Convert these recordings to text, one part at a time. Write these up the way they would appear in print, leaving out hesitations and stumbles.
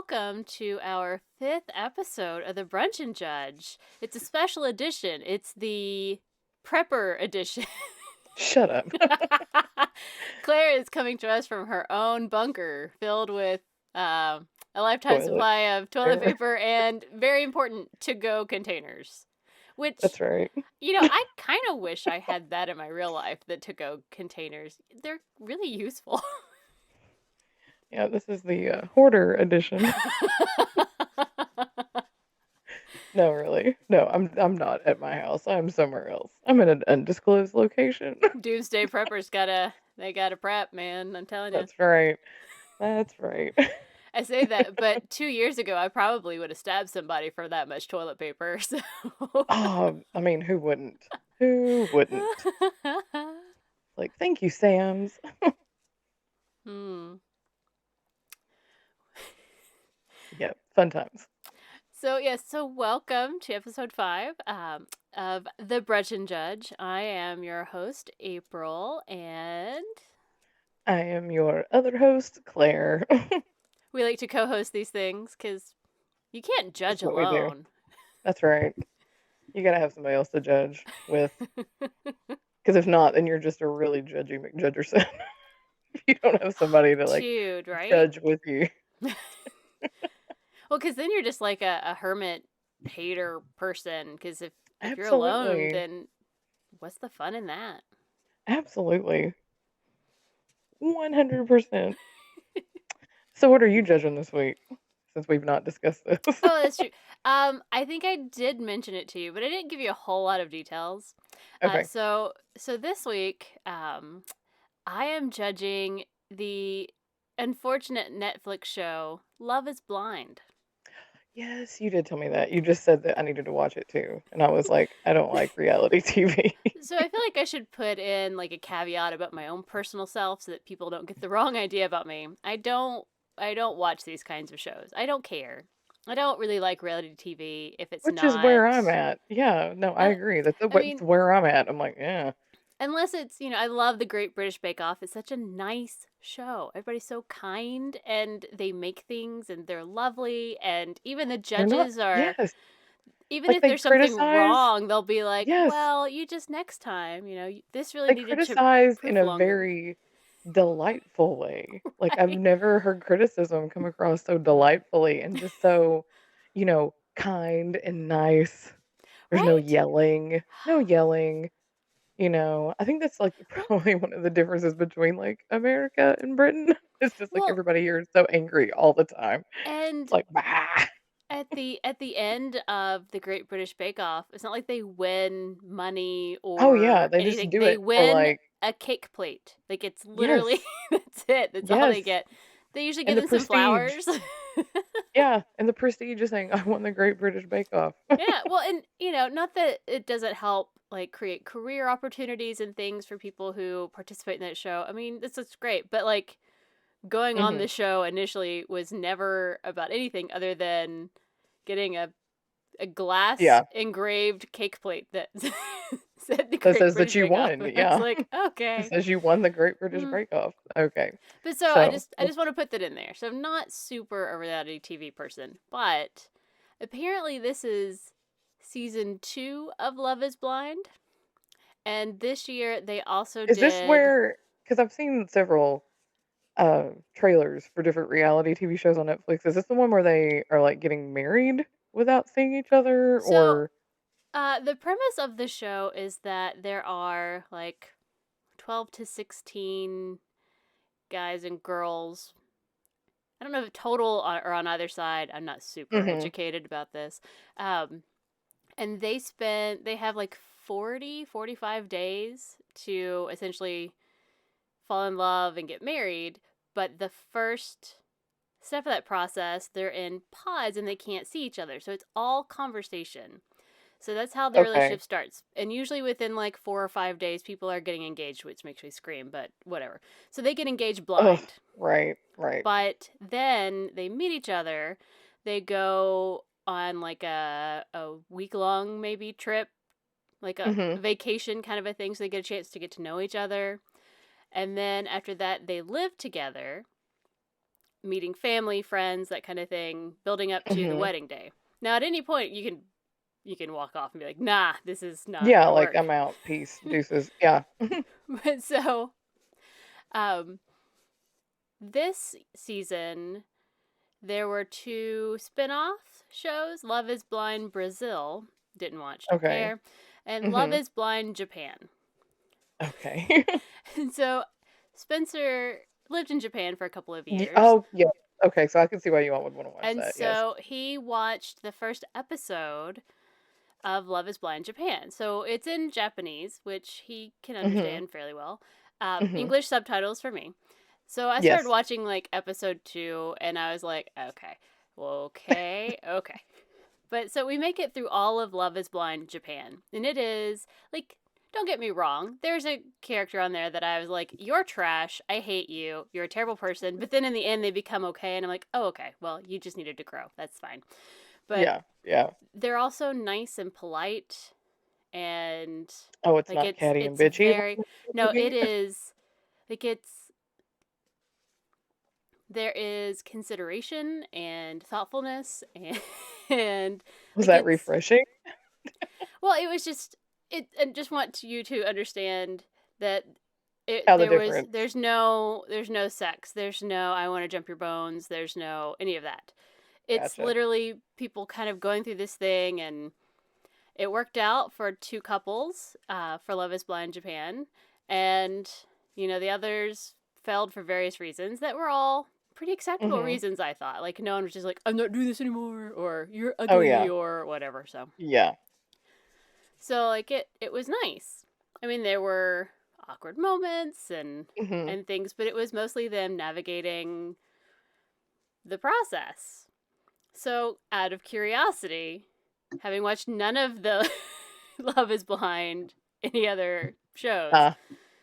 welcome to our 5th episode of the Brunch and Judge. It's a special edition. It's the Prepper edition. Shut up. Claire is coming to us from her own bunker filled with a lifetime Toilet supply of toilet paper. paper and very important to-go containers. Which, That's right. I kind of wish I had that in my real life, the to-go containers. They're really useful. Yeah, this is the hoarder edition. No, really. No, I'm not at my house. I'm somewhere else. I'm in an undisclosed location. Doomsday preppers gotta prep, man. I'm telling you. That's right. That's right. I say that, but 2 years ago, I probably would have stabbed somebody for that much toilet paper. So, Oh, I mean, who wouldn't? Who wouldn't? Like, thank you, Sam's. Yeah, fun times. So yes, so welcome to episode 5 of the Brunch and Judge. I am your host, April, and I am your other host, Claire. we like to co-host these things because you can't judge That's what we do. alone. That's right. You gotta have somebody else to judge with. Because if not, then you're just a really judgy McJudgerson. If you don't have somebody to Dude, right? judge with you. Well, because then you're just like a hermit hater person. Because if you're Absolutely. alone, then what's the fun in that? Absolutely. 100%. So what are you judging this week? Since we've not discussed this. Oh, that's true. I think I did mention it to you, but I didn't give you a whole lot of details. Okay. So this week, I am judging the unfortunate Netflix show Love is Blind. Yes, you did tell me that. You just said that I needed to watch it too. And I was like, I don't like reality TV. So I feel like I should put in like a caveat about my own personal self so that people don't get the wrong idea about me. I don't watch these kinds of shows. I don't care. I don't really like reality TV if it's Which not. is where I'm at. Yeah, no, I agree. That's where I'm at. I'm like, yeah. Unless it's, I love the Great British Bake Off. It's such a nice show. Everybody's so kind and they make things and they're lovely. And even the judges are, yes. even Like, if they there's something criticize- wrong, they'll be like, Yes. well, you just next time, this really They needed criticize to in a longer. very delightful way. Like, I've Right. never heard criticism come across so delightfully and just so, kind and nice. There's no Right? yelling. No yelling. I think that's like probably one of the differences between like America and Britain. It's just like Well, everybody here is so angry all the time. and It's like, bah. at the end of the Great British Bake Off, it's not like they win money or Oh yeah, they anything. just do They it for win like a cake plate. Like it's yes, literally that's it. That's all they yes, get. They usually and give the them some prestige. flowers. Yeah, and the prestige is saying I won the Great British Bake Off. Yeah, well, and not that it doesn't help like create career opportunities and things for people who participate in that show. I mean, this is great, but like going on Mhm. the show initially was never about anything other than getting a glass Yeah, engraved cake plate that said the that Great says that British you Bake Off. won. It's Yeah, like, it okay. says you won the Great British Mm. Bake Off. Okay, But so I so just want to put that in there. So I'm not super a reality TV person, but apparently this is season 2 of Love is Blind. And this year they also is this where? Because I've seen several trailers for different reality TV shows on Netflix. Is this the one where they are like getting married without seeing each other, So or the premise of the show is that there are like 12 to 16 guys and girls. I don't know if total or on either side. I'm not super educated about this. And they have like 45 days to essentially fall in love and get married. But the first step of that process, they're in pods and they can't see each other. So it's all conversation. So that's how the relationship starts. And usually within like 4 or 5 days, people are getting engaged, which makes me scream, but whatever. So they get engaged blind. Right. But then they meet each other. They go on like a week-long maybe trip, like a vacation kind of a thing. So they get a chance to get to know each other. And then after that, they live together. meeting family, friends, that kind of thing, building up to the Mhm. wedding day. Now, at any point, you can walk off and be like, nah, this is not Yeah, gonna like, work. I'm out. Peace. Deuces. Yeah. But so, um, this season, there were two spin-off shows, Love is Blind Brazil, didn't watch, don't Okay. care, and Love Mhm. is Blind Japan. Okay. And so Spencer lived in Japan for a couple of Ye years. Oh, yeah. Okay, so I can see why you all would wanna watch And that, yes. so he watched the first episode of Love is Blind Japan. So it's in Japanese, which he can Mhm. understand fairly well. Mhm. English subtitles for me. So I started Yes. watching like episode 2, and I was like, okay, okay, okay. But so we make it through all of Love is Blind Japan. And it is, like, don't get me wrong, there's a character on there that I was like, you're trash, I hate you, you're a terrible person. But then in the end, they become okay. And I'm like, oh, okay, well, you just needed to grow. That's fine. But Yeah, yeah. they're also nice and polite, and Oh, it's like not catty and it's bitchy like very, it used to no, it be? is, like, it's, there is consideration and thoughtfulness, and Was like that it's, refreshing? well, it was just, it, and just want you to understand that How the there was, difference there's no sex, there's no I want to jump your bones, there's no any of that. It's Gotcha. literally people kind of going through this thing, and it worked out for two couples, for Love is Blind Japan, and the others failed for various reasons that were all pretty acceptable Mhm. reasons. I thought, like, no one was just like, I'm not doing this anymore, or you're Oh, ugly, yeah. or whatever. Yeah. So like it was nice. I mean, there were awkward moments Mhm. and things, but it was mostly them navigating the process. So, out of curiosity, having watched none of the Love is Blind any other shows, Ah,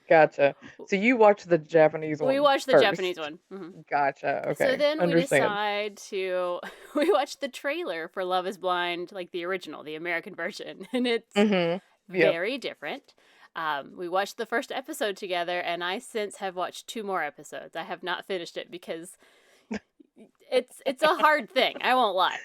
gotcha. So you watched the Japanese we one watched the Japanese first. one. Gotcha, So okay. then we Understand. decide to we watched the trailer for Love is Blind, like the original, the American version, and it's Mhm. Yep. very different. We watched the first episode together, and I since have watched two more episodes. I have not finished it because it's a hard thing. I won't lie.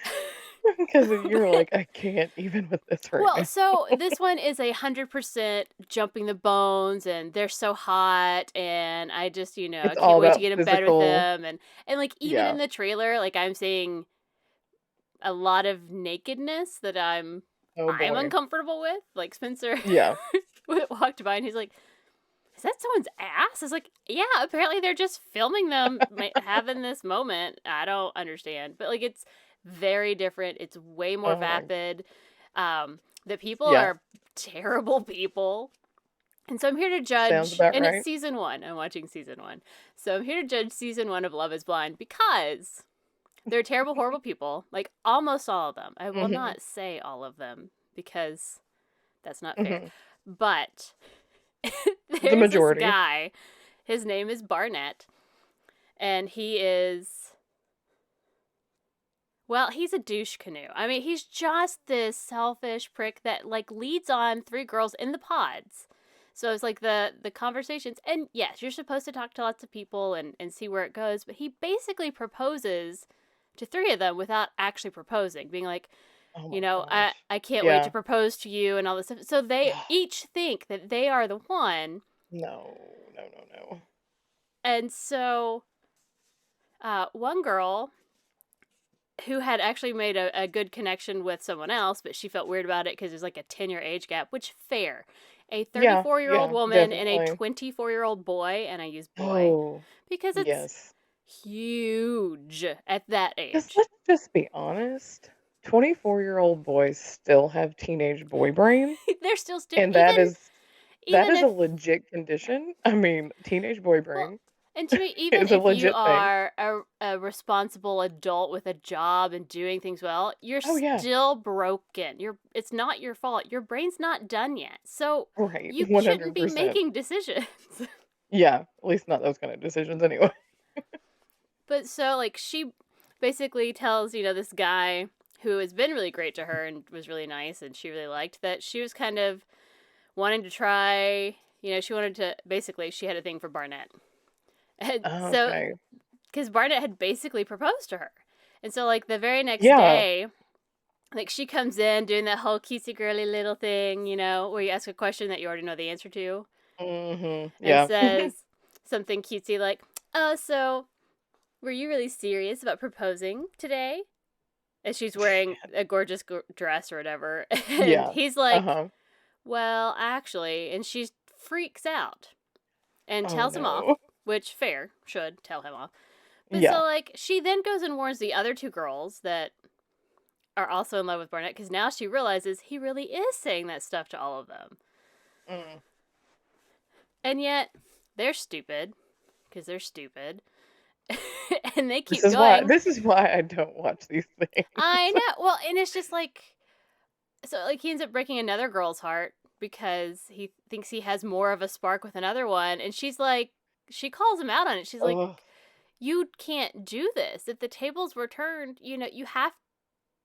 Because you were But, like, "I can't even with this right well, now." so this one is 100% jumping the bones, and they're so hot, and I just, I It's can't all wait to about get in bed with physical. them, and like even Yeah. in the trailer, like I'm seeing a lot of nakedness that Oh, I'm boy. uncomfortable with. Like Spencer Yeah. walked by and he's like, "Is that someone's ass?" I was like, "Yeah, apparently they're just filming them having this moment. I don't understand." But like it's very different. It's way more Oh my. vapid. The people Yeah. are terrible people. And so I'm here to Sounds judge, about and it's right. season 1. I'm watching season 1. So I'm here to judge season 1 of Love is Blind because they're terrible, horrible people. Like almost all of them. I will Mhm. not say all of them because that's not fair. Mhm. But The there's this majority. guy. His name is Barnett, and he is, well, he's a douche canoe. I mean, he's just this selfish prick that like leads on 3 girls in the pods. So it's like the conversations, and yes, you're supposed to talk to lots of people and see where it goes, but he basically proposes to 3 of them without actually proposing, being like, Oh my gosh. I can't wait to Yeah. propose to you and all this stuff. So they each think that they are the one. No, no, no, no. And so one girl who had actually made a good connection with someone else, but she felt weird about it because there's like a 10-year age gap, which fair. A Yeah, 34-year-old yeah, woman and a definitely. 24-year-old boy, and I use boy Oh, because it's yes. huge at that 'Cause age. let's just be honest, 24-year-old boys still have teenage boy brain, They're still stupid. and that Even is a if, legit condition. I mean, teenage boy well, brain and to me, even is a if you legit thing. are a responsible adult with a job and doing things well, you're Oh, yeah. still broken. It's not your fault. Your brain's not done yet. So Right, you shouldn't be 100%. making decisions. Yeah, at least not those kind of decisions anyway. But so like she basically tells, this guy who has been really great to her and was really nice and she really liked, that she was kind of wanting to try, she wanted to, basically she had a thing for Barnett. And so Okay. because Barnett had basically proposed to her. And so, like, the very next Yeah. day, like, she comes in doing that whole cutesy girly little thing, you know, where you ask a question that you already know the answer to, and Yeah. says something cutesy like, "Oh, so were you really serious about proposing today?" And she's wearing a gorgeous dress or whatever. And Yeah. he's like, Uh-huh. "Well, actually," and she freaks out and Oh, tells him off, no. which fair, should tell him off. But so, Yeah. like, she then goes and warns the other two girls that are also in love with Barnett, because now she realizes he really is saying that stuff to all of them. Mm. And yet, they're stupid, because they're stupid. And they This keep is why going. this is why I don't watch these things. I know. Well, and it's just like, so, like, he ends up breaking another girl's heart because he thinks he has more of a spark with another one. And she's like, she calls him out on it. She's like, Ugh. you can't do this. If the tables were turned, you know, you have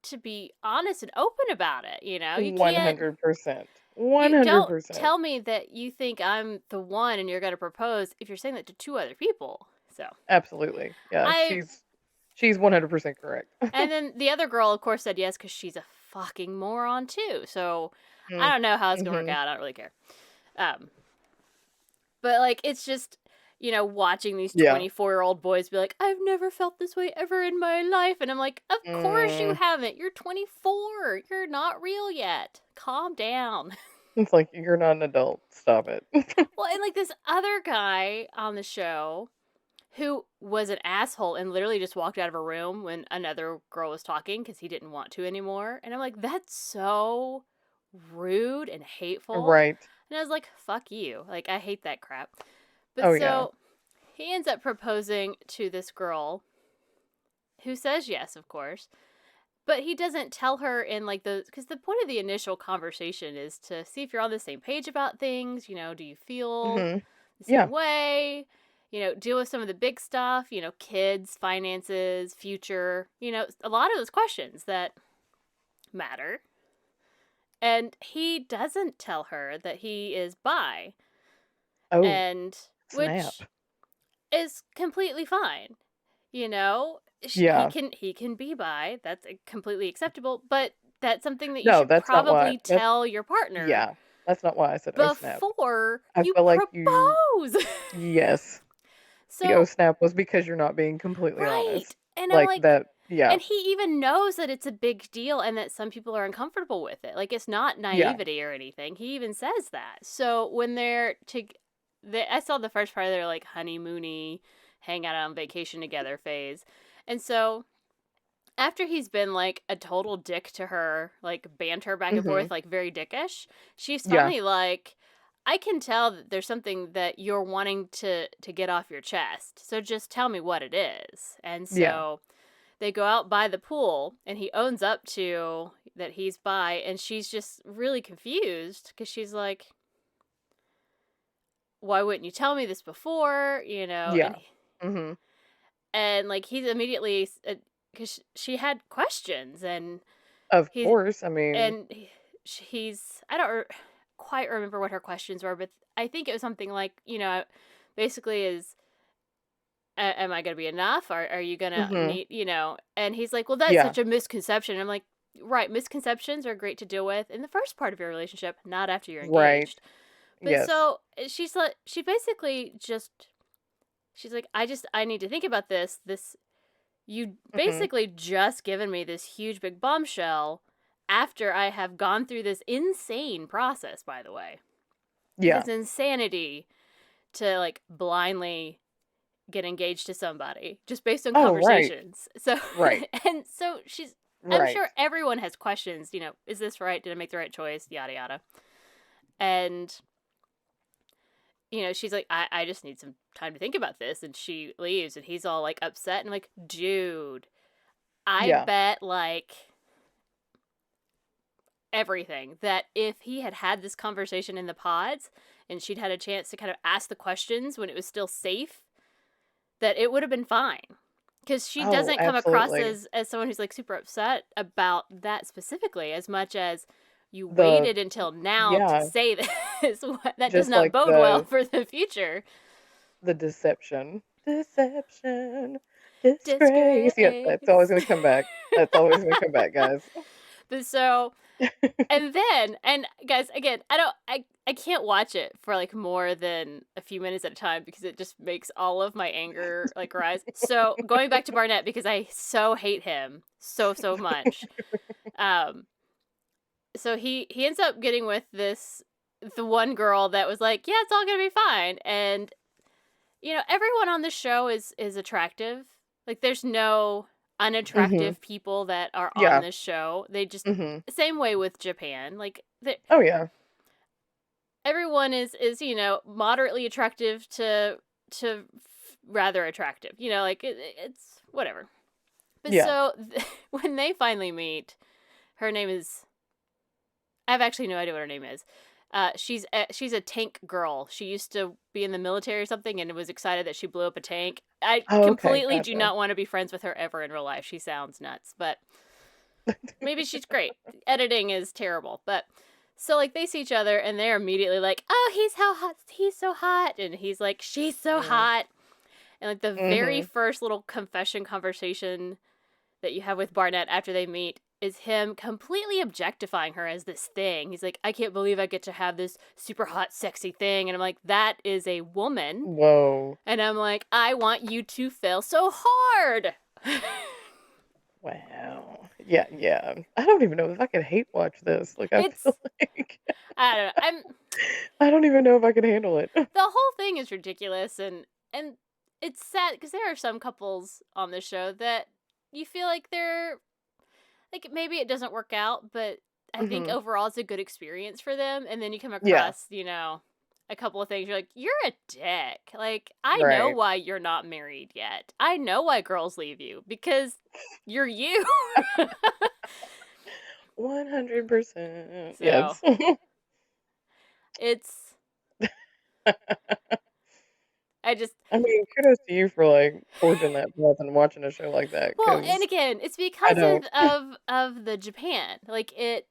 to be honest and open about it. You know, you can't, 100%. you don't 100%. tell me that you think I'm the one and you're going to propose if you're saying that to two other people. So Absolutely. Yeah, I, she's 100% correct. and then the other girl, of course, said yes because she's a fucking moron too. So I Mm. don't know how it's going to work Mhm. out. I don't really care. Um, but like, it's just, you know, watching these Yeah. 24-year-old boys be like, I've never felt this way ever in my life. And I'm like, of course you Mm. haven't. You're 24. You're not real yet. Calm down. It's like, you're not an adult. Stop it. Well, and like this other guy on the show who was an asshole and literally just walked out of a room when another girl was talking because he didn't want to anymore. And I'm like, that's so rude and hateful. Right. And I was like, fuck you. Like, I hate that crap. But Oh, yeah. so he ends up proposing to this girl who says yes, of course. But he doesn't tell her in like because the point of the initial conversation is to see if you're on the same page about things. You know, do you feel Mhm. the Yeah. same way? You know, deal with some of the big stuff, you know, kids, finances, future, you know, a lot of those questions that matter. And he doesn't tell her that he is bi, Oh, and snap. which is completely fine. You know, Yeah. he can be bi. That's completely acceptable, but that's something that you No, should that's not why probably tell your partner yeah. That's not why I said, "Oh, snap." before I you feel like you propose. yes. The "Oh, So, snap" was because you're not being completely right. honest. And I'm Like, like, that yeah. and he even knows that it's a big deal and that some people are uncomfortable with it. Like, it's not Yeah. naivety or anything. He even says that. So when I saw the first part of their like honeymoony, hang out on vacation together phase. And so after he's been like a total dick to her, like banter back and forth, Mhm. like very dickish, she's Yeah. finally like, I can tell that there's something that you're wanting to get off your chest. So just tell me what it is. And Yeah. so they go out by the pool and he owns up to that he's bi, and she's just really confused because she's like, why wouldn't you tell me this before? You know, Yeah. Mhm. and like he's immediately because she had questions, and Of he's course, I mean and he's I don't quite remember what her questions were, but I think it was something like, you know, basically is, am I going to be enough? Or are you going to mhm. need, you know? And he's like, well, that's Yeah. such a misconception. And I'm like, right, misconceptions are great to deal with in the first part of your relationship, not after you're Right. engaged. But Yes. so she's like, she basically just, she's like, I need to think about this. You Mhm. basically just given me this huge big bombshell after I have gone through this insane process, by the way. Yeah. This insanity to like blindly get engaged to somebody just based on Oh, right. conversations. So, Right. and so I'm Right. sure everyone has questions, you know, is this right? Did I make the right choice? Yada, yada. And, you know, she's like, I just need some time to think about this. And she leaves and he's all like upset. And I'm like, dude, I Yeah. bet like everything that if he had had this conversation in the pods and she'd had a chance to kind of ask the questions when it was still safe, that it would have been fine. Because she Oh, doesn't come across absolutely. as someone who's like super upset about that specifically, as much as you The waited until now to yeah, say this. That does just not like bode well for the future. the deception. Deception. Disgrace. Yes, that's always Disgrace. gonna come back. That's always gonna come back, guys. But so, and then, and guys, again, I can't watch it for like more than a few minutes at a time because it just makes all of my anger like rise. So going back to Barnett because I so hate him so much. Um, so he ends up getting with the one girl that was like, yeah, it's all gonna be fine, and everyone on the show is attractive. Like, there's no Mhm. unattractive people that are on Yeah. this show. They just Mhm. same way with Japan. Like, Oh, yeah. everyone is moderately attractive to rather attractive. Like it's whatever. But Yeah. so when they finally meet, her name is, I have actually no idea what her name is. She's a tank girl. She used to be in the military or something, and was excited that she blew up a tank. I Oh, okay, completely do gotcha. not want to be friends with her ever in real life. She sounds nuts, but maybe she's great. Editing is terrible, but so like they see each other and they're immediately like, "Oh, he's how hot! He's so hot!" And he's like, "She's so Mm. hot!" And like the very Mhm. first little confession conversation that you have with Barnett after they meet is him completely objectifying her as this thing. He's like, I can't believe I get to have this super hot, sexy thing. And I'm like, that is a woman. Whoa. And I'm like, I want you to fail so hard. Wow. Yeah, yeah. I don't even know if I could hate watch this. Like, I It's, feel like I don't know. I don't even know if I could handle it. The whole thing is ridiculous. And it's sad because there are some couples on this show that you feel like they're, like, maybe it doesn't work out, but I think Mhm. overall it's a good experience for them. And then you come Yeah. across, a couple of things. You're like, you're a dick. Like, I know Right. why you're not married yet. I know why girls leave you because you're you. 100%. So Yes. it's, I just, I mean, kudos to you for, like, forging that path and watching a show like that, well, and 'cause again, it's I because don't. of the Japan. Like, it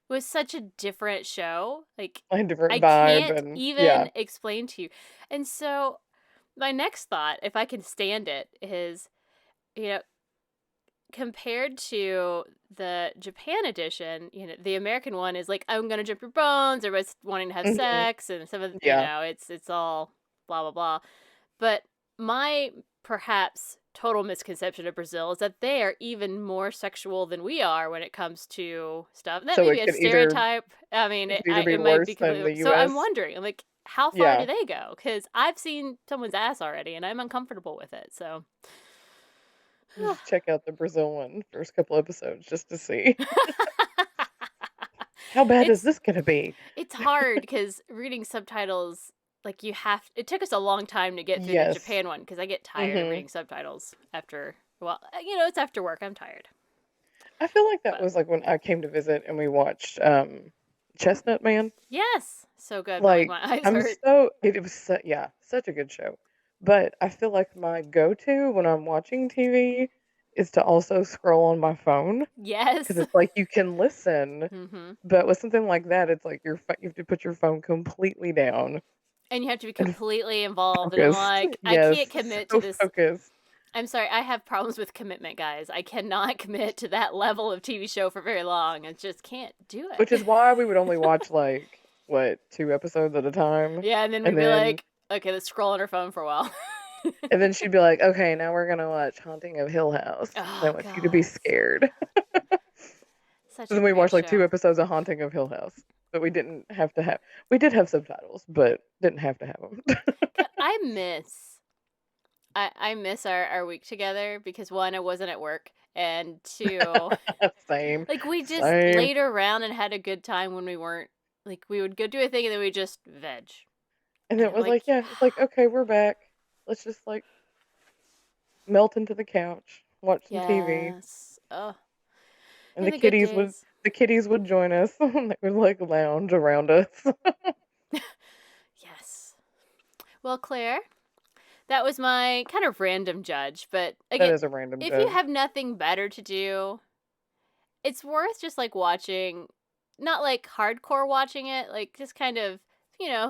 was such a different show. Like, A different I vibe can't and yeah. even explain to you. And so my next thought, if I can stand it, is, you know, compared to the Japan edition, the American one is like, I'm gonna jump your bones, everybody's wanting to have Mhm. sex, and some of Yeah. it's all blah blah blah. But my perhaps total misconception of Brazil is that they are even more sexual than we are when it comes to stuff. That So may be a stereotype. I mean, it could either be it might be worse than completely. the So I'm US. wondering, I'm like, how far do Yeah. they go? Because I've seen someone's ass already, and I'm uncomfortable with it. So You should check out the Brazil one, first couple episodes just to see. How bad is it's this gonna be? it's hard because reading subtitles, like, it took us a long time to get through the Yes. Japan one because I get tired of Mhm. reading subtitles after, well, it's after work. I'm tired. I feel like that But was, like, when I came to visit and we watched, Chestnut Man. yes, so good, but like Like, my eyes I'm hurt. so it was yeah, such a good show. But I feel like my go-to when I'm watching TV is to also scroll on my phone because Yes. it's like you can listen, Mhm. but with something like that, it's like you have to put your phone completely down And you have to be and completely involved, and I'm focused. like, I Yes, can't commit to so this. focused. I'm sorry, I have problems with commitment, guys. I cannot commit to that level of TV show for very long. I just can't do Which it. is why we would only watch, like, what, 2 episodes at a time? Yeah, and then we'd And be then like, okay, let's scroll on our phone for a while. and then she'd be like, "Okay, now we're gonna watch Haunting of Hill House, and I Oh want you to be god, scared." such So a then we great watched, like, 2 show. episodes of Haunting of Hill House, but we did have subtitles, but didn't have to have them. God, I miss our week together because, one, I wasn't at work, and two, Same, like, we just same. laid around and had a good time when we weren't, like, we would go do a thing and then we just veg. And And it I'm was like, like, yeah, it's like, "Okay, we're back. Let's just, like, melt into the couch, watch some TV." yes. Oh, And in the good days. the kitties would join us, and they would, like, lounge around us. Yes. Well, Claire, that was my kind of random judge, but That again, is a random if you judge. have nothing better to do, it's worth just like watching, not like hardcore watching it, like just kind of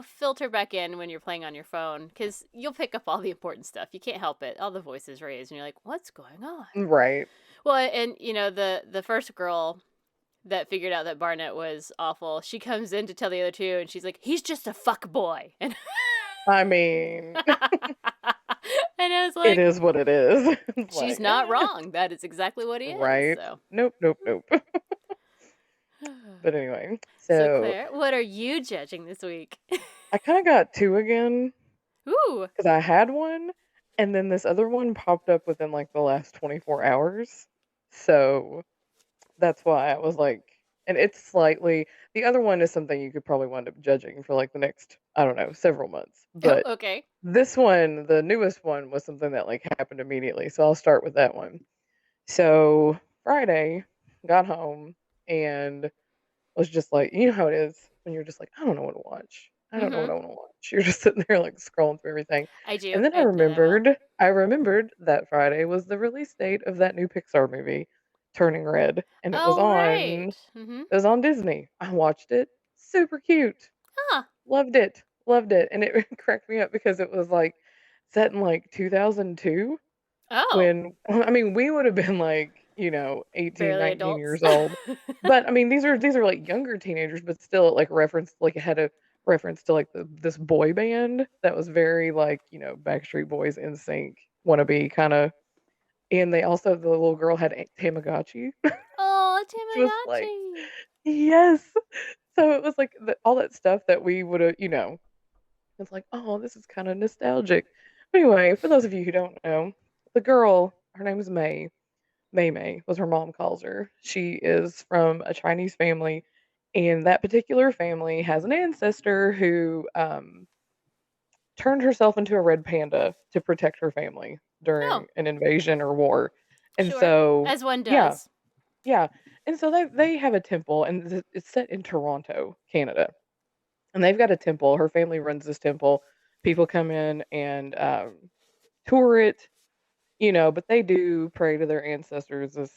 filter back in when you're playing on your phone, because you'll pick up all the important stuff. You can't help it. All the voices raised, and you're like, what's going on? Right. Well, and, the first girl that figured out that Barnett was awful, she comes in to tell the other two, and she's like, he's just a fuck boy. And I mean, and I was it like, is what it is. It's she's like, not wrong. That is exactly what he is. right. So, Nope, nope, nope. But anyway, so so Claire, what are you judging this week? I kind of got two again Ooh. because I had one, and then this other one popped up within like the last 24 hours. So that's why I was like, and it's slightly, the other one is something you could probably wind up judging for like the next, I don't know, several months. But Okay. this one, the newest one, was something that like happened immediately. So I'll start with that one. So Friday, got home and was just like, you know how it is when you're just like, I don't know what to watch. I don't know what Mm-hmm. I want to watch. You're just sitting there like scrolling through everything. I do. And then I know that well. I remembered that Friday was the release date of that new Pixar movie, Turning Red, and Oh, right. Mm-hmm. it was on Disney. I watched it. Super cute. Huh. Loved it. Loved it. And it cracked me up because it was like set in like 2002 Oh, when I mean, we would have been like, 18, barely 19 adults. years old. But I mean, these are like younger teenagers, but still like reference like it had a reference to like this boy band that was very like, Backstreet Boys in sync wannabe kind of. And they also the little girl had a Tamagotchi, Oh, which was like, Tamagotchi. yes. So it was like all that stuff that we would have, it's like, oh, this is kind of nostalgic. Anyway, for those of you who don't know, the girl, her name is May. Mei Mei was her mom calls her. She is from a Chinese family, and that particular family has an ancestor who turned herself into a red panda to protect her family Oh, during an invasion or war. And sure. so, As one yeah, does. yeah. And so they have a temple, and it's set in Toronto, Canada. And they've got a temple. Her family runs this temple. People come in and tour it, but they do pray to their ancestors, this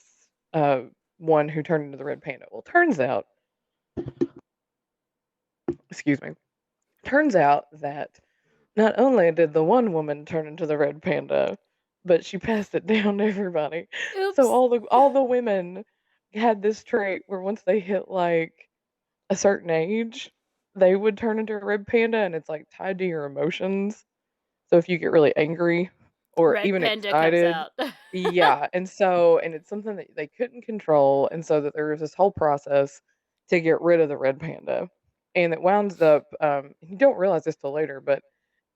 uh, one who turned into the red panda. Well, excuse me, turns out that not only did the one woman turn into the red panda, but she passed it down to everybody. So Oops. all the women had this trait where once they hit like a certain age, they would turn into a red panda, and it's like tied to your emotions. So if you get really angry or Red even Panda comes excited, out. yeah, and it's something that they couldn't control, and so that there was this whole process to get rid of the red panda, and it winds up, you don't realize this till later, but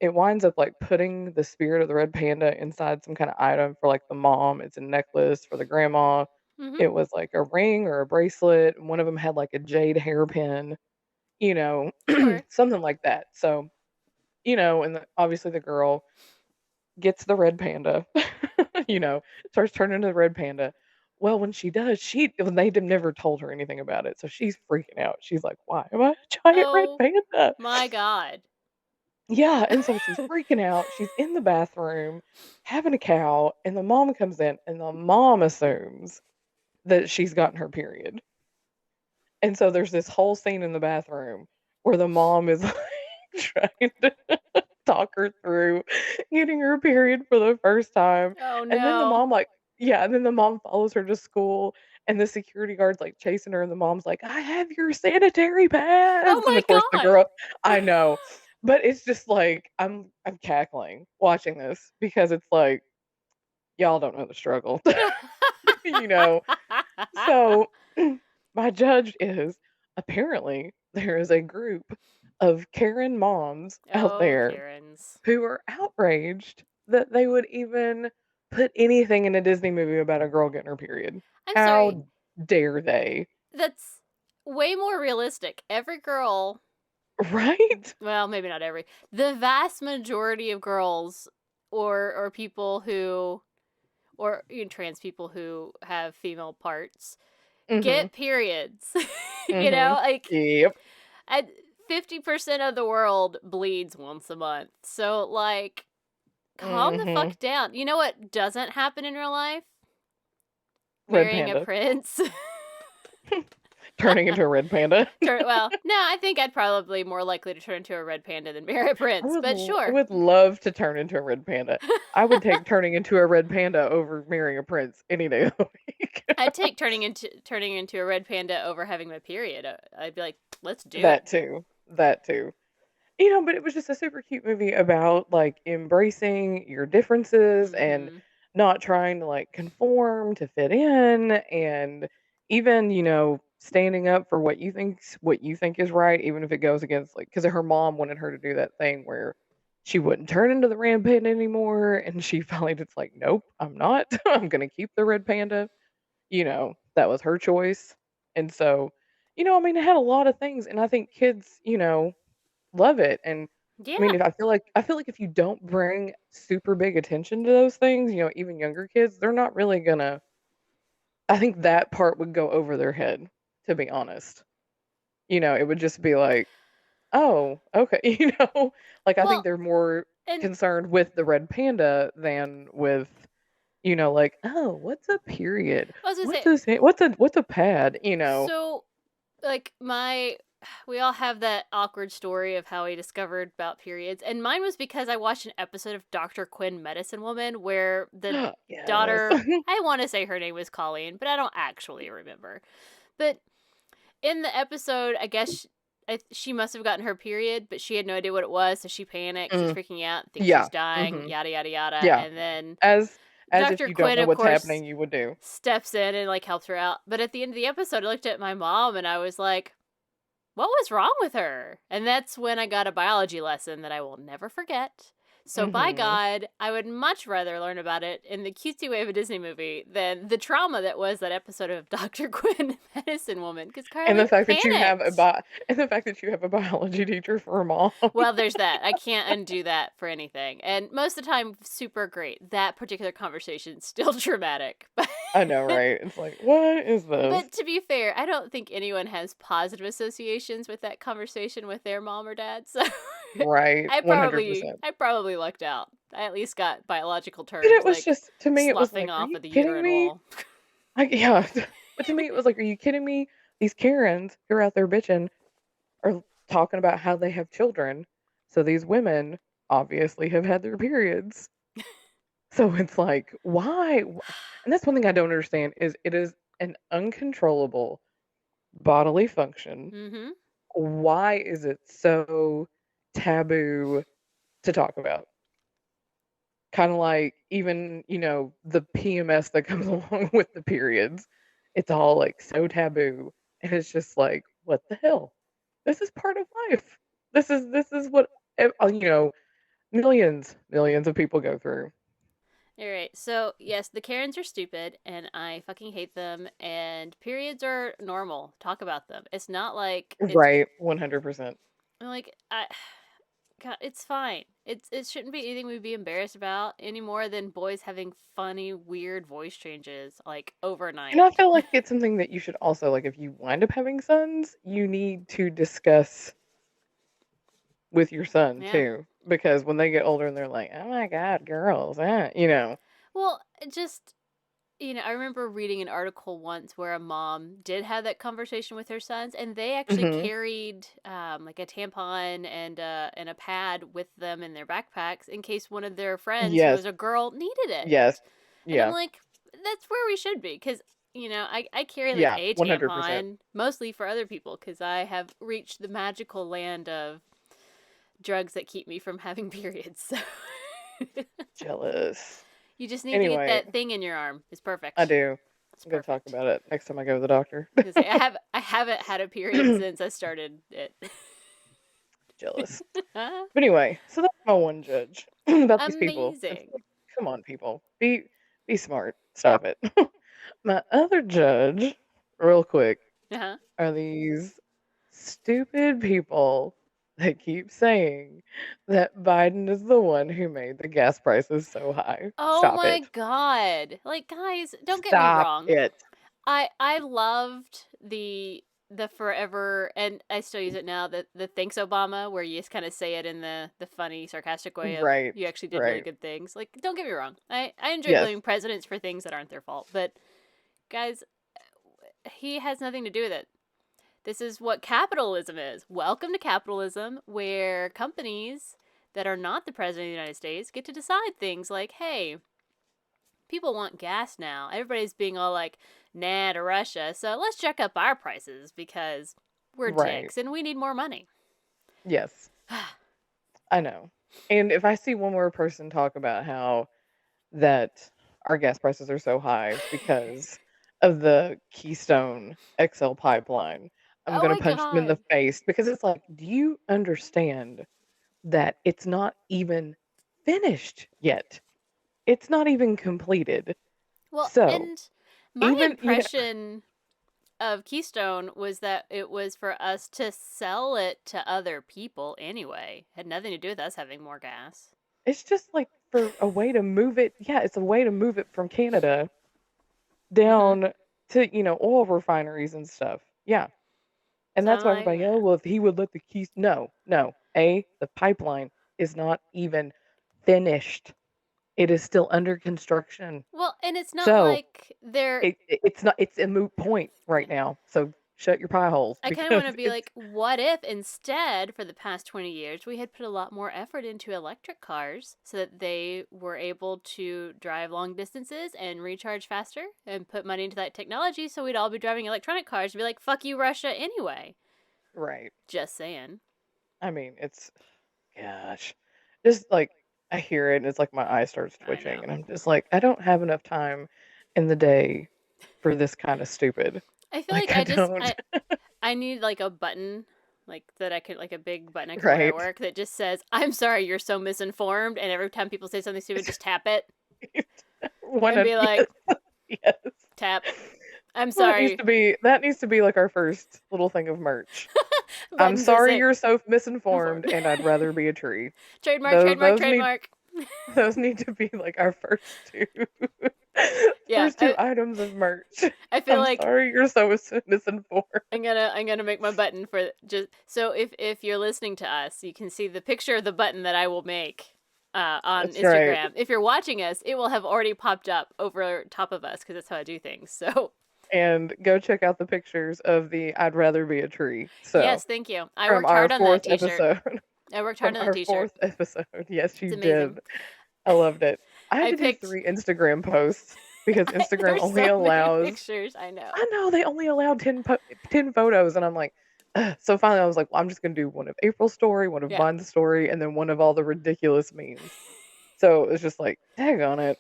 it winds up like putting the spirit of the red panda inside some kind of item for like the mom. It's a necklace for the grandma. Mm-hmm. It was like a ring or a bracelet, and one of them had like a jade hairpin, you know, Sure. something like that. So, and obviously the girl gets the red panda, you know, starts turning into the red panda. Well, when she does, they never told her anything about it, so she's freaking out. She's like, "Why am I a giant red Oh panda?" my God. Yeah, and so she's freaking out. She's in the bathroom having a cow, and the mom comes in, and the mom assumes that she's gotten her period. And so there's this whole scene in the bathroom where the mom is like trying to talk her through getting her period for the first time. Oh And then the no. mom like yeah, and then the mom follows her to school and the security guard's like chasing her and the mom's like, "I have your sanitary Oh pads." And my of course the girl God. I know. But it's just like I'm cackling watching this because it's like y'all don't know the struggle. you know. So my judge is apparently there is a group of Karen moms out Oh, there Karens. who are outraged that they would even put anything in a Disney movie about a girl getting her period. I'm sorry. How dare they? That's way more realistic. Every girl, Right? well, maybe not every, the vast majority of girls or people who, or trans people who have female parts Mhm. get periods. Mhm. Like, Yep. at 50% of the world bleeds once a month. So, like, calm the Mhm. fuck down. You know what doesn't happen in real life? Red Marrying a panda. prince. Turning into a red panda. Well, no, I think I'd probably more likely to turn into a red panda than marry a prince, but I sure. would love to turn into a red panda. I would take turning into a red panda over marrying a prince any day of the week. I'd take turning into a red panda over having my period. I'd be like, let's do it. That too. That too. But it was just a super cute movie about like embracing your differences and Mm-hmm. not trying to like conform to fit in and even, standing up for what you think is right, even if it goes against like because her mom wanted her to do that thing where she wouldn't turn into the red panda anymore and she finally just like, nope, I'm not. I'm gonna keep the red panda. That was her choice. And so, it had a lot of things and I think kids, love it, and, Yeah. if I feel like if you don't bring super big attention to those things, even younger kids, they're not really gonna I think that part would go over their head, to be honest. It would just be like, "Oh, okay," Like, I think Well, they're more and concerned with the red panda than with, like, "Oh, what's a period? I was gonna What's say, what's a pad?" so like we all have that awkward story of how we discovered about periods, and mine was because I watched an episode of Dr. Quinn Medicine Woman where the Yes. daughter, I want to say her name was Colleen, but I don't actually remember. But in the episode, I guess she must have gotten her period, but she had no idea what it was, so she panics, is Mm, freaking out, thinks she's yeah, dying, mhm, yada yada yada, yeah. and then As if Dr. you don't Quinn, know of what's course, happening, you would do. steps in and like helps her out. But at the end of the episode, I looked at my mom and I was like, what was wrong with her? And that's when I got a biology lesson that I will never forget. So, by Mhm. God, I would much rather learn about it in the cutesy way of a Disney movie than the trauma that was that episode of Dr. Quinn, Medicine Woman, because And the Carly fact that you have a panicked. biology teacher for a mom. Well, there's that. I can't undo that for anything. And most of the time, super great. That particular conversation, still traumatic. I know, right? It's like, "What is this?" But to be fair, I don't think anyone has positive associations with that conversation with their mom or dad. So Right, I probably 100%. I probably lucked out. I at least got biological But terms it was like just to me, it was sloughing like, "Are off you of the kidding uterine me?" wall. Yeah. But to me, it was like, "Are you kidding me? These Karens who are out there bitching are talking about how they have children, so these women obviously have had their periods." So it's like, why? And that's one thing I don't understand is it is an uncontrollable bodily function. Mm-hmm. Why is it so taboo to talk about? Kind of like even, the PMS that comes along with the periods. It's all like so taboo. And it's just like, what the hell? This is part of life. This is what millions of people go through. All right. So yes, the Karens are stupid, and I fucking hate them. And periods are normal. Talk about them. It's not like it's Right, 100%. like I. God, it's fine. It shouldn't be anything we'd be embarrassed about any more than boys having funny, weird voice changes like And I overnight. feel like it's something that you should also like if you wind up having sons, you need to discuss with your son Yeah. too. Because when they get older and they're like, "Oh my god, girls," Well, it just I remember reading an article once where a mom did have that conversation with her sons, and they actually Mhm. carried like a tampon and a pad with them in their backpacks in case one of their friends who Yes. was a girl needed it. Yes. And I'm Yeah. like, that's where we should be because I carry like Yeah, a 100%. tampon mostly for other people because I have reached the magical land of drugs that keep me from having periods. So Jealous. you just need to get Anyway, that thing in your arm. It's I perfect. do. It's I'm gonna talk perfect. about it next time I go to the doctor. Because I haven't had a period since I started it. Jealous. But anyway, so that's my one judge about these people. It's Amazing. like, come on, people. Be smart. Stop it. My other judge, real quick, Uh-huh. are these stupid people that keep saying that Biden is the one who made the gas prices so high. Oh Stop my it. god. Like guys, don't get me Stop wrong. it. I loved the forever, and I still use it now, the thanks Obama, where you just kind of say it in the funny sarcastic way of Right. you actually did really Right. good things. Like don't get me wrong. I enjoy Yes. blaming presidents for things that aren't their fault, but guys, he has nothing to do with it. This is what capitalism is. Welcome to capitalism, where companies that are not the president of the United States get to decide things like, hey, people want gas now. Everybody's being all like, nah to Russia, so let's jack up our prices because we're Right. dicks and we need more money. Yes. I know. And if I see one more person talk about how that our gas prices are so high because of the Keystone XL pipeline, I'm Oh going my to punch them in the god. face because it's like, do you understand that it's not even finished yet? It's not even completed. Well, So, and my even, impression of Keystone was that it was for us to sell it to other people anyway. It had nothing to do with us having more gas. it's just like for a way to move it. Yeah, it's a way to move it from Canada down to, oil refineries and stuff. Yeah. And So I'm that's why like, everybody, oh, well, if he would let the keys, no, no. The pipeline is not even finished. It is still under construction. well, and it's not So like they're. it's not, it's a moot point right now. So shut your pie holes I kind of because want to be it's like, what if instead, for the past 20 years, we had put a lot more effort into electric cars so that they were able to drive long distances and recharge faster and put money into that technology so we'd all be driving electronic cars and be like, fuck you, Russia, anyway. right. Just saying. I mean, it's, gosh, just like I hear it and it's like my eye starts I twitching know. and I'm just like, I don't have enough time in the day for this kind of stupid. I feel like Like, I don't, I need like a button like that I could like a big button I could wear at right? work that just says, "I'm sorry, you're so misinformed," and every time people say something stupid, just tap it One and of be yes, like, yes. "Tap. I'm That needs to sorry." be like our first little thing of merch. I'm Buttons that sorry say you're so misinformed informed. and I'd rather be a tree. Trademark, Those trademark, those need trademark. those need to be like our first two Yeah, first two items of merch. I feel I'm like sorry you're so misinformed. I'm gonna make my button for just so if you're listening to us, you can see the picture of the button that I will make on That's right. Instagram. If you're watching us, it will have already popped up over top of us because that's how I do things. So And go check out the pictures of the I'd rather be a tree. So, yes, thank you. I from worked our hard on that fourth T-shirt. episode. I worked hard From on that our T-shirt. fourth episode. Yes, It's you amazing. did. I loved it. I had I to do picked. 3 Instagram posts because Instagram There's only so many allows pictures. I know. I know they only allow 10 photos and I'm like, ugh. So finally I was like, well, I'm just going to do one of April's story, one of Yeah. mine's story, and then one of all the ridiculous memes. So it's just like, dang on it.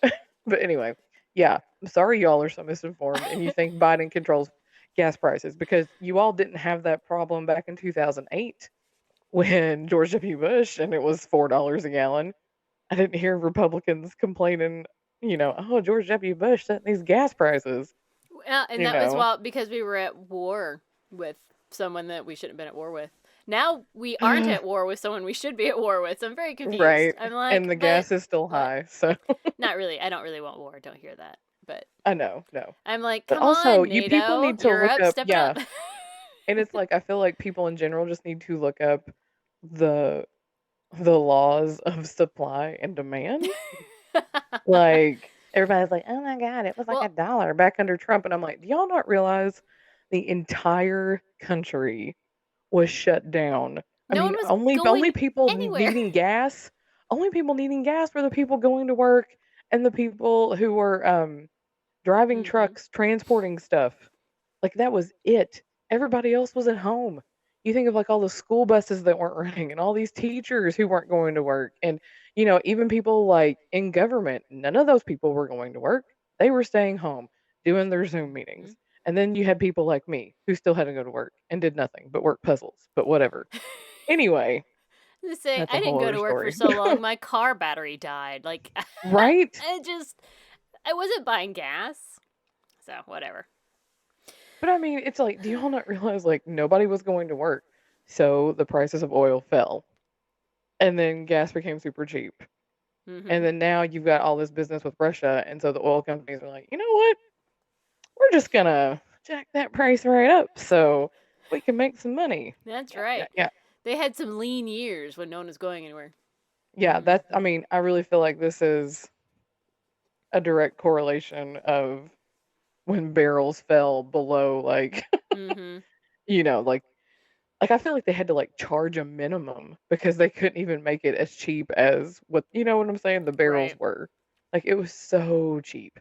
But anyway, yeah, I'm sorry y'all are so misinformed and you think Biden controls gas prices because you all didn't have that problem back in 2008 when George W. Bush and it was $4 a gallon. I didn't hear Republicans complaining, oh, George W. Bush setting these gas prices, And you that was know. well because we were at war with someone that we shouldn't have been at war with. Now we aren't at war with someone we should be at war with. So I'm very confused. Right. I'm And like, the but gas is still what? high. So Not really. I don't really want war. Don't hear that. But I know, no. I'm like, But come also, on, you people NATO, need to look Europe, up, step it yeah. up. And it's like I feel like people in general just need to look up the the laws of supply and demand. Like everybody's like, "Oh my god, it was like a Well, dollar back under Trump." And I'm like, "Do y'all not realize the entire country was shut down?" I no one mean, was only going people anywhere. needing gas, only people needing gas were the people going to work and the people who were driving hmm trucks, transporting stuff. Like that was it. Everybody else was at home. You think of like all the school buses that weren't running and all these teachers who weren't going to work and even people like in government, none of those people were going to work. They were staying home doing their Zoom meetings. And then you had people like me who still had to go to work and did nothing but work puzzles, but whatever. Anyway, To say, that's a I didn't whole go other to work for story. so long. My car battery died. Like, Right? I wasn't buying gas. So, whatever. But I mean, it's like, do y'all not realize like nobody was going to work? So the prices of oil fell. And then gas became super cheap. hmm And then now you've got all this business with Russia. And so the oil companies are like, you know what? We're just going to jack that price right up so we can make some money. That's Yeah, yeah, right. yeah. They had some lean years when no one was going anywhere. Yeah, I mean, I really feel like this is a direct correlation of when barrels fell below like hmm like I feel like they had to like charge a minimum because they couldn't even make it as cheap as what you know what I'm saying the barrels Right. were. Like it was so cheap.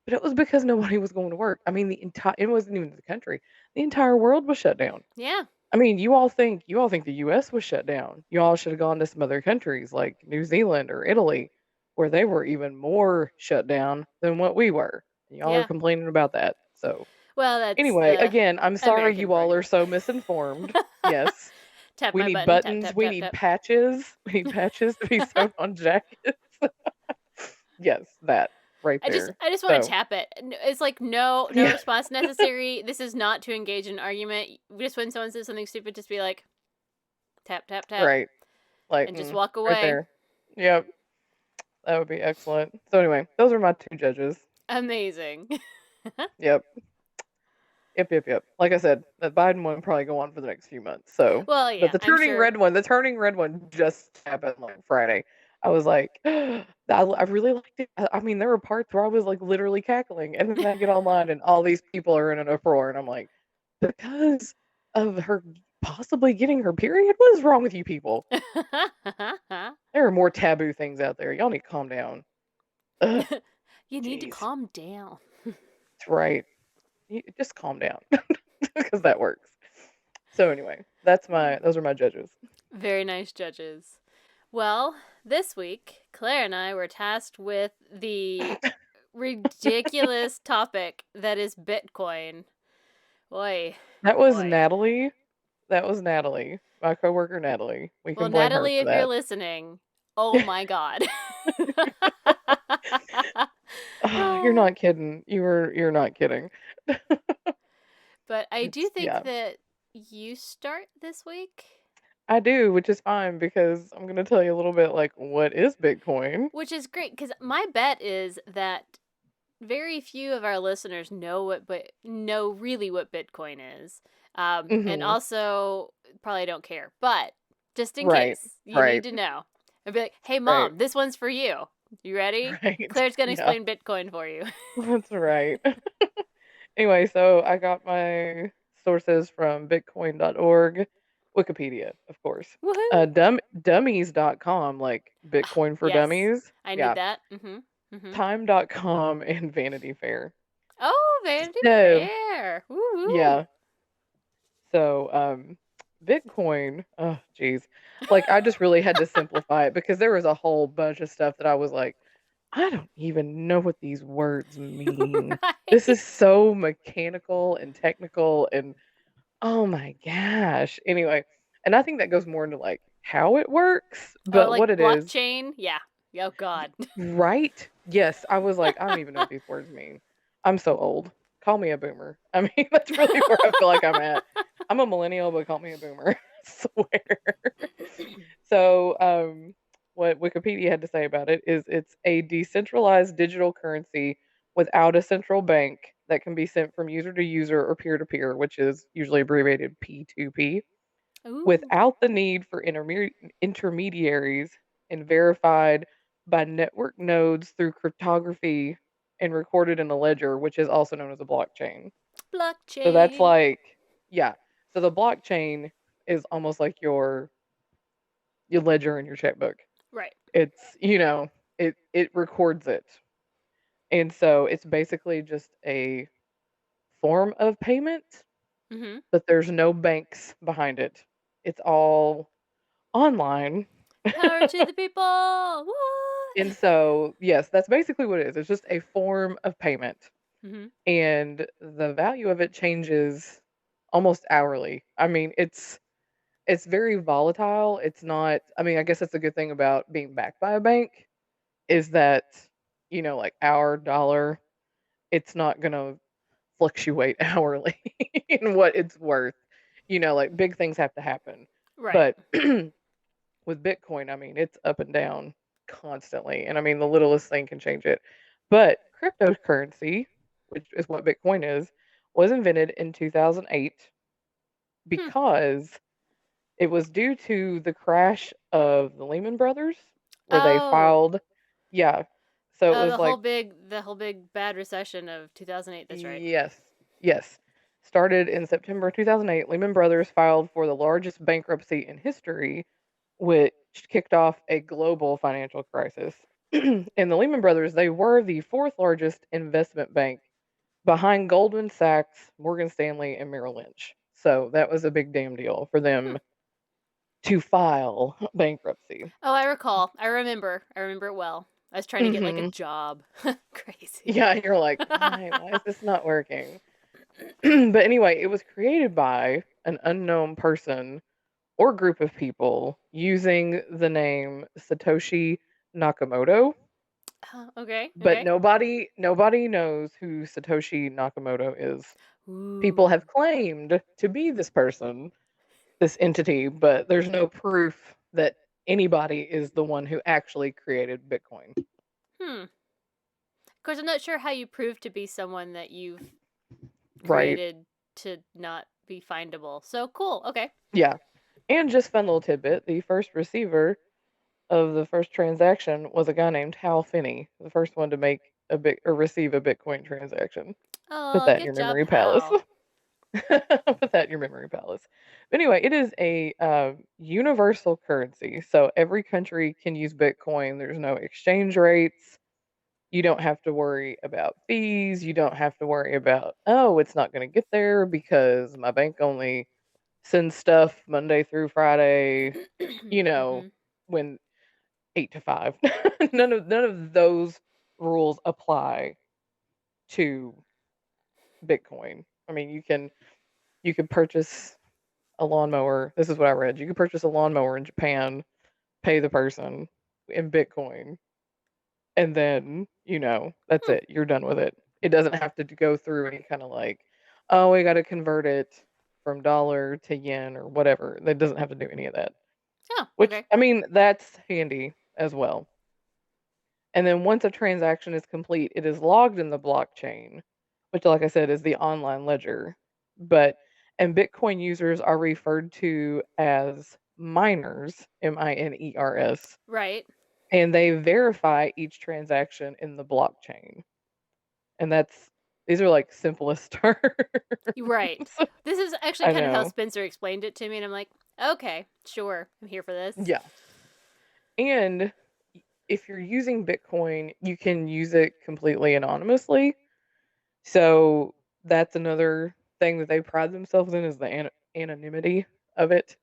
But it was because nobody was going to work. I mean, the entire it wasn't even the country. The entire world was shut down. Yeah. I mean, you all think the US was shut down. You all should have gone to some other countries like New Zealand or Italy where they were even more shut down than what we were. And y'all are Yeah. complaining about that. So, Well, that's anyway, the again, I'm sorry American you all are version. so misinformed. Yes. Tap We my need button. Tap buttons, tap we tap need tap. patches. We need patches to be sewn on jackets. Yes, that right there. I just want to So, tap it. It's like no yeah, response necessary. This is not to engage in an argument. Just when someone says something stupid, just be like tap tap tap right. Like and just walk right away. there. Yep, that would be excellent. So anyway, those are my two judges. Amazing. Yep. Yep. Like I said, that Biden one probably go on for the next few months. So, Well, but yeah, the I'm turning sure. red one, just happened like Friday. I was like, I really liked it. I mean, there were parts where I was like literally cackling, and then I get online and all these people are in an uproar, and I'm like, because of her possibly getting her period. What is wrong with you people? There are more taboo things out there. Y'all need to calm down. Ugh, You need to jeez, calm down. that's right. Just calm down because that works. So anyway, those are my judges. Very nice judges. Well, this week, Claire and I were tasked with the ridiculous topic that is Bitcoin. Boy, That was boy. Natalie. That was Natalie, my coworker Natalie. We Well, can blame her Natalie, for if you're that. listening, oh my god. You're not kidding. You're not kidding. But I do It's think yeah. that you start this week, I do, which is fine because I'm gonna tell you a little bit like what is Bitcoin. which is great because my bet is that very few of our listeners know know really what Bitcoin is, and Hmm. also probably don't care. But just in Right. case, you need Right. to know. I'd be like, "Hey, Right. mom, this one's for you. You ready? Right. Claire's gonna Yeah. explain Bitcoin for you." That's right. Anyway, so I got my sources from bitcoin.org, Wikipedia, of course. Woohoo! Dummies.com, like Ah, Bitcoin for yes, Dummies. I need Yeah. that. Mm-hmm. Time.com and Vanity Fair. Oh, Vanity So, Fair. Woo yeah. So, Bitcoin, oh, geez. Like, I just really had to simplify it because there was a whole bunch of stuff that I was like, I don't even know what these words woo. mean. This Right. is so mechanical and technical and oh my gosh. Anyway, and I think that goes more into like how it works, Oh, but like what it is, blockchain? Yeah. Oh God. right? Yes, I was like, I don't even know what these words mean. I'm so old. Call me a boomer. I mean, that's really where I feel like I'm at. I'm a millennial, but call me a boomer. I swear. So, what Wikipedia had to say about it is it's a decentralized digital currency without a central bank that can be sent from user to user or peer to peer, which is usually abbreviated P2P, Ooh. without the need for intermediaries and verified by network nodes through cryptography and recorded in a ledger, which is also known as a blockchain. So that's Blockchain. like, yeah. So the blockchain is almost like your ledger in your checkbook. Right. It's, it records it. And so it's basically just a form of payment, Mm-hmm. but there's no banks behind it. It's all online. Power to the people. What? And so, yes, that's basically what it is. It's just a form of payment. Mm-hmm. And the value of it changes almost hourly. I mean, it's very volatile. It's not I mean, I guess that's a good thing about being backed by a bank is that, like our dollar, it's not gonna fluctuate hourly in what it's worth. Like big things have to happen. Right. But with Bitcoin, I mean, it's up and down constantly. And I mean, the littlest thing can change it. But cryptocurrency, which is what Bitcoin is, was invented in 2008 Hmm. because it was due to the crash of the Lehman Brothers, where they Oh. filed, yeah. So it was like, The whole big bad recession of 2008. That's right. yes, yes. Started in September 2008, Lehman Brothers filed for the largest bankruptcy in history, which kicked off a global financial crisis. And the Lehman Brothers, they were the fourth largest investment bank behind Goldman Sachs, Morgan Stanley, and Merrill Lynch. So that was a big damn deal for Hmm. them to file bankruptcy. Oh, I recall. I remember. I remember it well. I was trying to get like a Hmm. job. Crazy. Yeah, you're like, why is this not working? But anyway, it was created by an unknown person or group of people using the name Satoshi Nakamoto, Okay. but Okay. nobody knows who Satoshi Nakamoto is. People Ooh. have claimed to be this person, this entity, but there's no proof that anybody is the one who actually created Bitcoin. Hmm. Of course, I'm not sure how you prove to be someone that you've Right. created to not be findable. So cool. Okay. Yeah. And just fun little tidbit, the first receiver of the first transaction was a guy named Hal Finney, the first one to make a bit or receive a Bitcoin transaction. Put Oh, that in good your job, memory palace. Hal. Put that in your memory palace. But anyway, it is a universal currency, so every country can use Bitcoin. There's no exchange rates. You don't have to worry about fees. You don't have to worry about, oh, it's not going to get there because my bank only sends stuff Monday through Friday, you know, Mm-hmm. when 8 to 5. None of those rules apply to Bitcoin. I mean, you can purchase a lawnmower. This is what I read. You could purchase a lawnmower in Japan, pay the person in Bitcoin, and then, that's Hmm. it. You're done with it. It doesn't have to go through any kind of like, oh, we got to convert it from dollar to yen or whatever. That doesn't have to do any of that. Oh, Which, okay. I mean, that's handy as well. And then once a transaction is complete, it is logged in the blockchain, which, like I said, is the online ledger. But and Bitcoin users are referred to as miners, miners, Right. and they verify each transaction in the blockchain. And these are like simplest terms. Right. This is actually I kind of how know. Spencer explained it to me, and I'm like, okay, sure, I'm here for this. Yeah. And if you're using Bitcoin, you can use it completely anonymously. So that's another thing that they pride themselves in is the anonymity of it.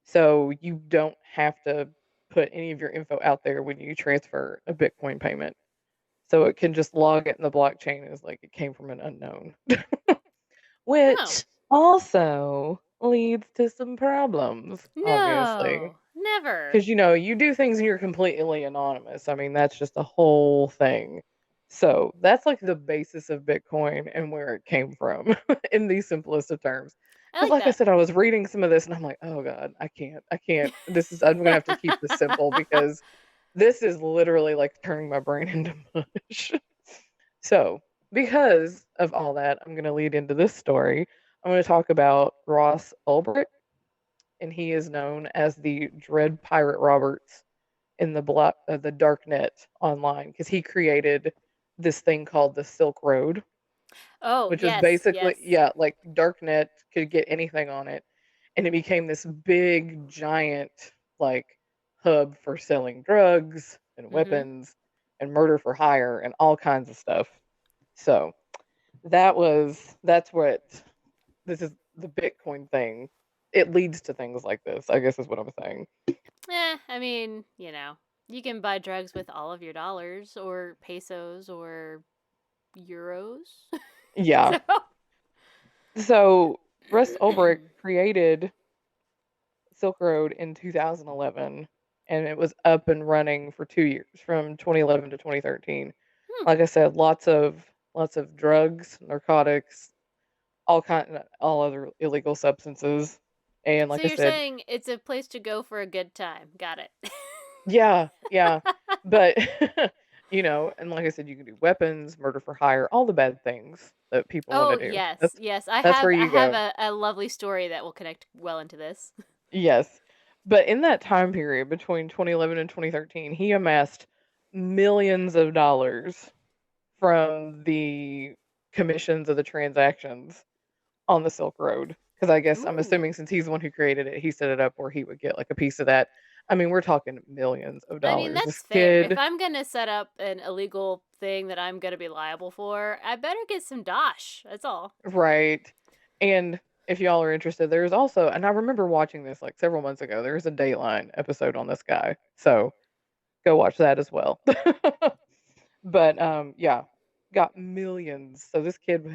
So you don't have to put any of your info out there when you transfer a Bitcoin payment. So it can just log it in the blockchain as like it came from an unknown, Oh, which also leads to some problems, obviously. no, never. Because, you do things and you're completely anonymous. I mean, that's just a whole thing. So that's like the basis of Bitcoin and where it came from in the simplest of terms. I Because, like like I that. said, I was reading some of this and I'm like, oh God, I can't. I can't. I'm going to have to keep this simple because this is literally like turning my brain into mush. So, because of all that, I'm going to lead into this story. I'm going to talk about Ross Ulbricht, and he is known as the Dread Pirate Roberts in the dark net online because he created this thing called the Silk Road, Oh, which was yes, basically, yes. yeah, like dark net could get anything on it, and it became this big giant like hub for selling drugs and Mm-hmm. weapons and murder for hire and all kinds of stuff. So that's what this is, the Bitcoin thing. It leads to things like this, I guess is what I'm saying. I mean, you can buy drugs with all of your dollars or pesos or euros. Yeah. So, So Russ Ulbricht created Silk Road in 2011, and it was up and running for 2 years, from 2011 to 2013. hmm. Like I said, lots of drugs, narcotics, all other illegal substances, and So like I you're said, saying it's a place to go for a good time. Got it. yeah, yeah, but and like I said, you can do weapons, murder for hire, all the bad things that people want to Oh, do. yes. That's Yes. I that's have where I you have go. a lovely story that will connect well into this. Yes. But in that time period between 2011 and 2013, he amassed millions of dollars from the commissions of the transactions on the Silk Road. Because I guess I'm Ooh. assuming since he's the one who created it, he set it up where he would get like a piece of that. I mean, we're talking millions of I mean, dollars. This that's fair. If kid, I'm gonna set up an illegal thing that I'm gonna be liable for, I better get some dosh. That's all. right? And if y'all are interested, there's also, and I remember watching this like several months ago. There's a Dateline episode on this guy, so go watch that as well. But yeah, got millions. So this kid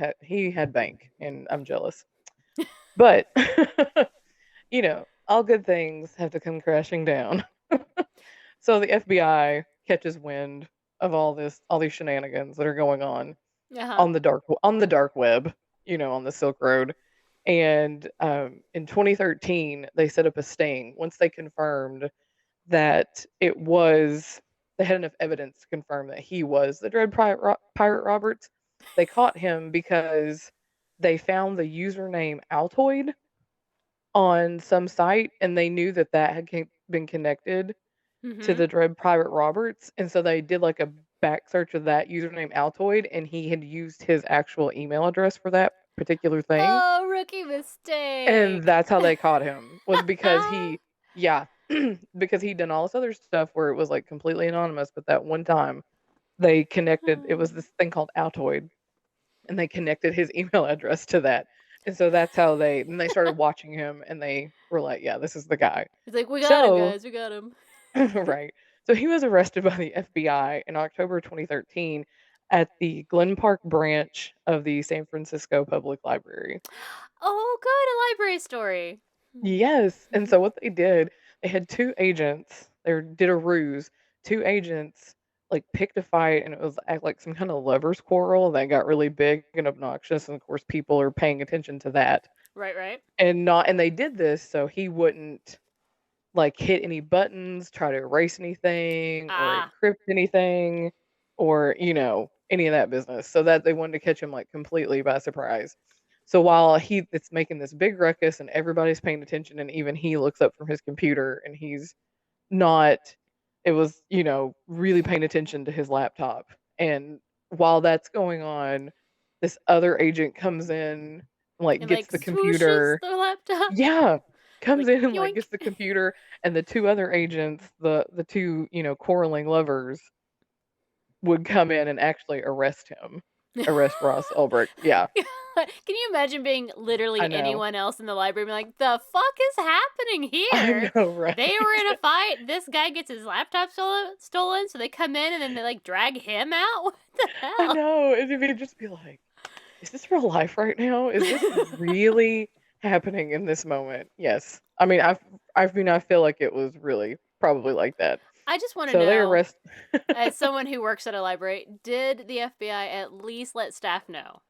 had bank, and I'm jealous. But all good things have to come crashing down. So the FBI catches wind of all these shenanigans that are going on Uh huh. on the dark web, on the Silk Road. And in 2013, they set up a sting once they confirmed that they had enough evidence to confirm that he was the Dread Pirate Roberts. They caught him because they found the username Altoid on some site, and they knew that had been connected to Mm-hmm. the Dread Pirate Roberts, and so they did like a back search of that username Altoid, and he had used his actual email address for that particular thing, Oh, rookie and mistake. that's how they caught him, was because yeah, because he'd done all this other stuff where it was like completely anonymous, but that one time they connected, it was this thing called Altoid, and they connected his email address to that. And so that's how they started watching him, and they were like, yeah, this is the guy. He's like, we got him, So, guys. We got him. right. So he was arrested by the FBI in October 2013 at the Glen Park branch of the San Francisco Public Library. Oh, good. A library story. Yes. And so what they had two agents, did a ruse. Two agents like picked a fight, and it was like some kind of lovers quarrel that got really big and obnoxious, and of course people are paying attention to that. Right, right. And they did this so he wouldn't like hit any buttons, try to erase anything or Ah. encrypt anything or, any of that business. So that they wanted to catch him like completely by surprise. So while it's making this big ruckus and everybody's paying attention, and even he looks up from his computer and he's not, it was, really paying attention to his laptop. And while that's going on, this other agent comes in, like And gets like the swooshes computer. the laptop. Yeah, comes Like, in and like yoink. gets the computer, and the two other agents, the two, quarreling lovers, would come in and actually arrest Ross Ulbricht. Yeah, Can you imagine being literally I know. anyone else in the library being like, the fuck is happening I here? know, right? They were in a fight. This guy gets his laptop stolen, so they come in and then they like drag him out? What the I hell? know. It'd just be like, is this real life right now? Is this really happening in this moment? Yes. I mean, I feel like it was really probably like that. I just want to So they know, arrest. as someone who works at a library, did the FBI at least let staff know?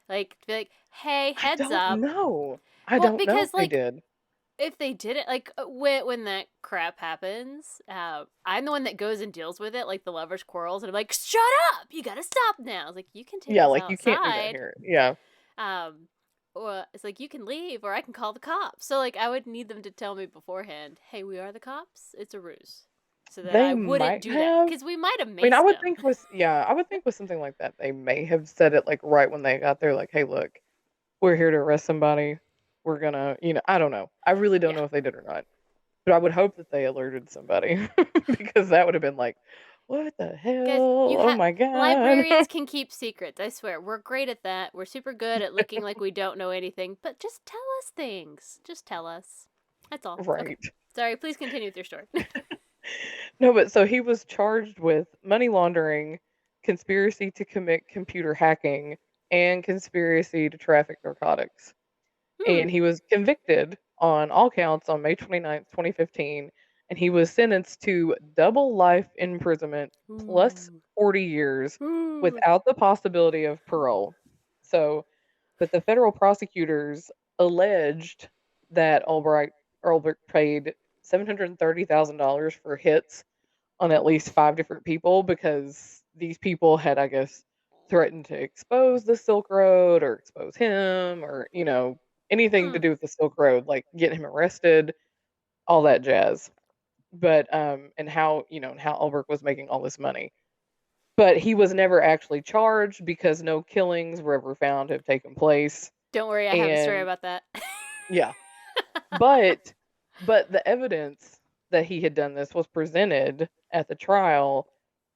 Like, be like, hey, I heads don't up. know. I Well, don't know because if they like did. if they did it, like when that crap happens, I'm the one that goes and deals with it, like the lovers' quarrels, and I'm like, shut up! You gotta stop now. It's like, you can take Yeah, this like you can't do that outside. here. Yeah. Or it's like you can leave, or I can call the cops. So like I would need them to tell me beforehand, hey, we are the cops. It's a ruse, so that They I wouldn't might do that have. because we might have I mean, maced him. I would think with something like that, they may have said it like right when they got there, like, "Hey, look, we're here to arrest somebody. We're gonna," I don't know. I really don't Yeah. know if they did or not, but I would hope that they alerted somebody because that would have been like, "What the Guys, hell? you Oh have my god!" librarians can keep secrets. I swear, we're great at that. We're super good at looking like we don't know anything. But just tell us things. Just tell us. That's all. Okay. Right. Sorry. Please continue with your story. No, but so he was charged with money laundering, conspiracy to commit computer hacking, and conspiracy to traffic narcotics. Hmm. And he was convicted on all counts on May 29th, 2015, and he was sentenced to double life imprisonment plus Ooh. 40 years Ooh. without the possibility of parole. So, but the federal prosecutors alleged that Ulbricht paid $730,000 for hits on at least five different people because these people had, I guess, threatened to expose the Silk Road or expose him or, anything to Hmm. do with the Silk Road, like getting him arrested, all that jazz. But and how Ulbrich was making all this money. But he was never actually charged because no killings were ever found to have taken place. Don't worry, I have a story And about that. yeah, but the evidence that he had done this was presented at the trial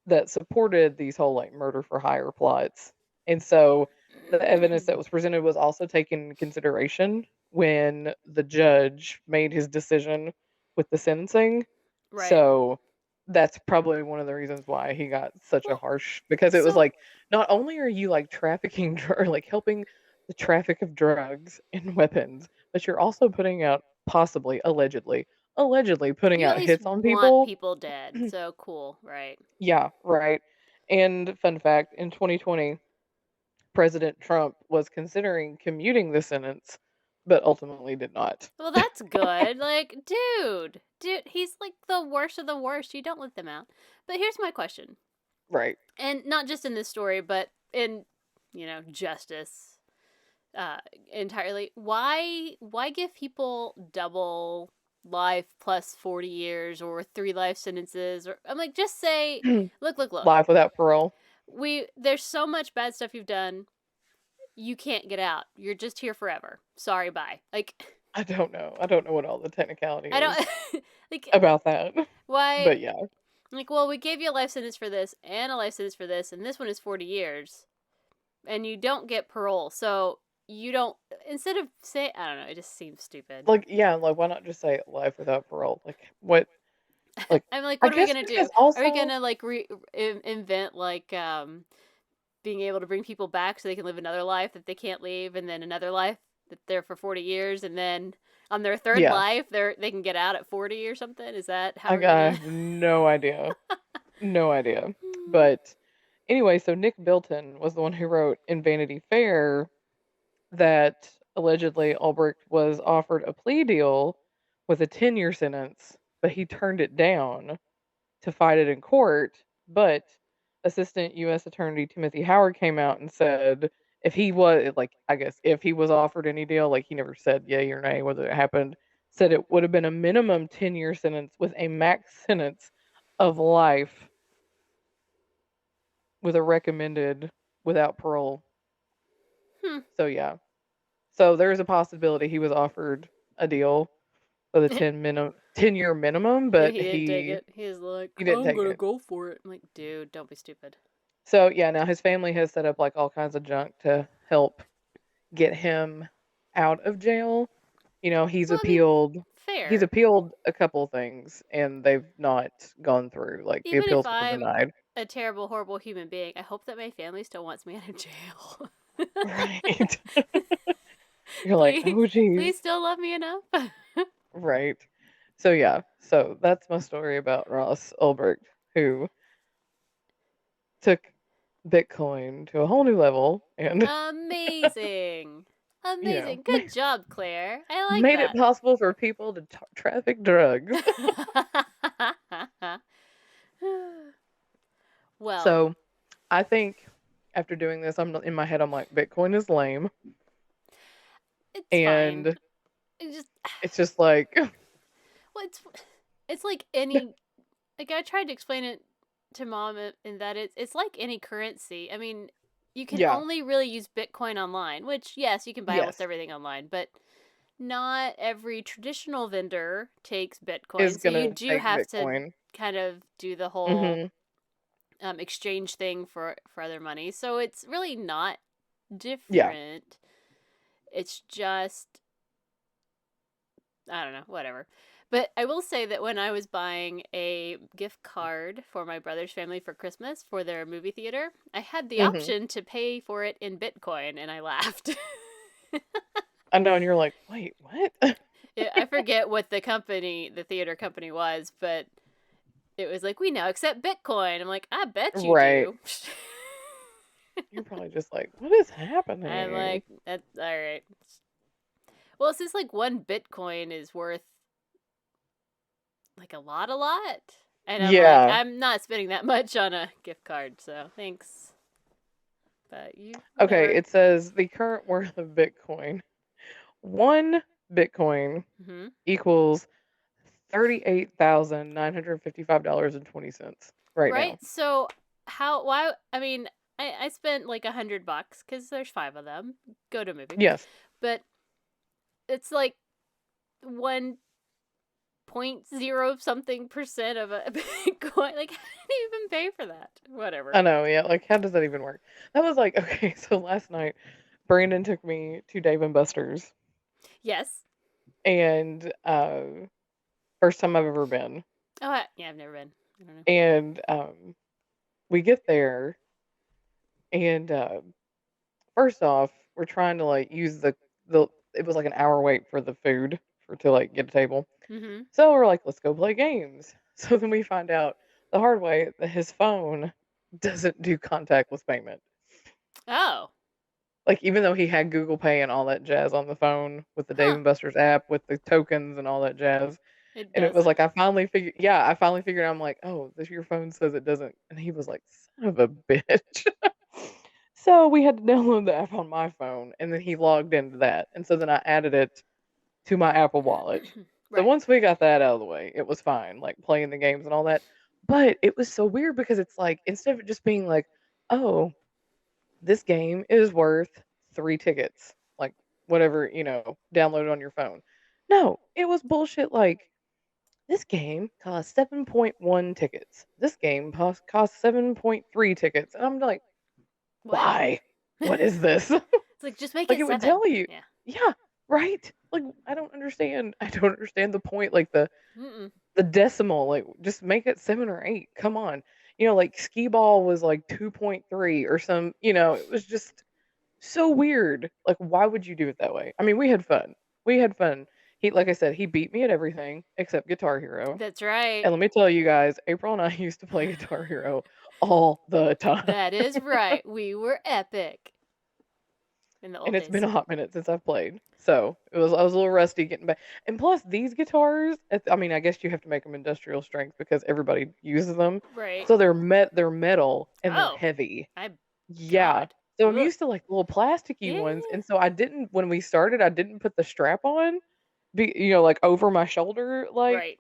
that supported these whole like murder for hire plots. And so the evidence that was presented was also taken into consideration when the judge made his decision with the sentencing. Right. So that's probably one of the reasons why he got such a Well, harsh, because it was so like, not only are you like trafficking or like helping the traffic of drugs and weapons, but you're also putting out, possibly allegedly putting you at out least hits on want people. people dead. So cool, right? Yeah, right. And fun fact, in 2020, President Trump was considering commuting the sentence, but ultimately did not. Well, that's good. Like, dude, he's like the worst of the worst. You don't let them out. But here's my question, Right. and not just in this story, but in justice entirely. Why give people double life plus 40 years or 3 life sentences? Or I'm like, just say, look. Life without parole. There's so much bad stuff you've done. You can't get out. You're just here forever. Sorry, bye. Like, I don't know. I don't know what all the technicality I is don't like about that. why. But yeah. Like, well, we gave you a life sentence for this and a life sentence for this, and this one is 40 years, and you don't get parole. So you don't. Instead of say, I don't know. It just seems stupid. Like, yeah, like why not just say life without parole? Like what, like, I'm like, I what are we guess gonna do? because Are we also gonna like invent like being able to bring people back so they can live another life that they can't leave, and then another life that they're for 40 years, and then on their third yeah, life they can get out at 40 or something? Is that how I we're got I gonna? have no idea. No idea. But anyway, so Nick Bilton was the one who wrote in Vanity Fair that allegedly Albrecht was offered a plea deal with a 10-year sentence, but he turned it down to fight it in court. But Assistant U.S. Attorney Timothy Howard came out and said if he was, like, I guess, if he was offered any deal, like, he never said yay or nay whether it happened, said it would have been a minimum 10-year sentence with a max sentence of life with a recommended without parole. Hmm. So, yeah. So, there's a possibility he was offered a deal with a 10-year minimum, And but he didn't take he it. He's like, didn't I'm take gonna it. go for it. I'm like, dude, don't be stupid. So, yeah, now his family has set up like all kinds of junk to help get him out of jail. You know, Well, I mean, he's fair. appealed a couple things and they've not gone through. Like the Even if appeals have been I'm denied. a terrible, horrible human being, I hope that my family still wants me out of jail. Right. You're like, please, "Oh geez." please still love me enough. Right. So yeah. So that's my story about Ross Ulbricht, who took Bitcoin to a whole new level and, Amazing. you know, Amazing. Good job, Claire. I like made it that. possible for people to traffic drugs. well, So I think after doing this, in my head, I'm like, Bitcoin is lame. it's fine. And It just it's just like, well, it's like any like I tried to explain it to mom in that it's like any currency. I mean, you can yeah, only really use Bitcoin online, which yes, you can buy almost yes, everything online, but not every traditional vendor takes is Bitcoin. So you gonna do take have to Bitcoin. kind of do the whole Hmm. exchange thing for other money. So it's really not Yeah. different. It's just I don't know, whatever. But I will say that when I was buying a gift card for my brother's family for Christmas for their movie theater, I had the Hmm. option to pay for it in Bitcoin, and I laughed. I know, and you're like, wait, what? I forget what the theater company was, but it was like, we now accept Bitcoin. I'm like, I bet you Right. do. You're probably just like, what is I'm happening? like, that's all right. Well, it's just like one Bitcoin is worth like a lot. And I'm like, Yeah. I'm not spending that much on a gift card, so thanks. But Okay, whatever. it says the current worth of Bitcoin. One Bitcoin Hmm. equals $38,955.20 right now. Right? So, why, I mean, I spent like $100 because there's 5 of them. Go to a movie. Yes. But it's like 1.0 something percent of a Bitcoin. Like, how do you even pay for that? Whatever. I know, yeah. Like, how does that even work? That was like, okay, so last night, Brandon took me to Dave and Buster's, Yes. and first time I've ever been. Oh, yeah, I've never been. I don't know. And we get there, and first off, we're trying to like use the. It was like an hour wait for the food for to like get a table. Mm-hmm. So we're like, let's go play games. So then we find out the hard way that his phone doesn't do contactless payment. Oh. Like, even though he had Google Pay and all that jazz on the phone with the Dave Huh. and Buster's app with the tokens and all that jazz, It and it was like doesn't. I finally figured. I'm like, oh, this your phone says it doesn't, and he was like, son of a bitch. So we had to download the app on my phone, and then he logged into that, and so then I added it to my Apple Wallet. So Right. once we got that out of the way, it was fine, like playing the games and all that. But it was so weird because it's like instead of it just being like, oh, this game is worth 3 tickets, like whatever, download it on your phone. No, it was bullshit like this game costs 7.1 tickets. This game costs 7.3 tickets. And I'm like, What? why? What is this? It's like, just make Like it it would 7. tell you. Yeah. Yeah, right. Like I don't understand. I don't understand the point. Like Mm-mm. the decimal, like just make it 7 or 8. Come on. Like skee ball was like 2.3 or some, it was just so weird. Like, why would you do it that way? I mean, we had fun. We had fun. Like I said, he beat me at everything except Guitar Hero. That's right. And let me tell you guys, April and I used to play Guitar Hero all the time. That is right. We were epic in the And old it's been days. a hot minute since I've played. So I was a little rusty getting back. And plus these guitars, I mean, I guess you have to make them industrial strength because everybody uses them. Right. So they're metal and they're Oh, heavy. my Yeah. God. So I'm Ugh. used to like little plasticky Yeah. ones, and so I didn't when we started, I didn't put the strap on, like over my shoulder, like Right.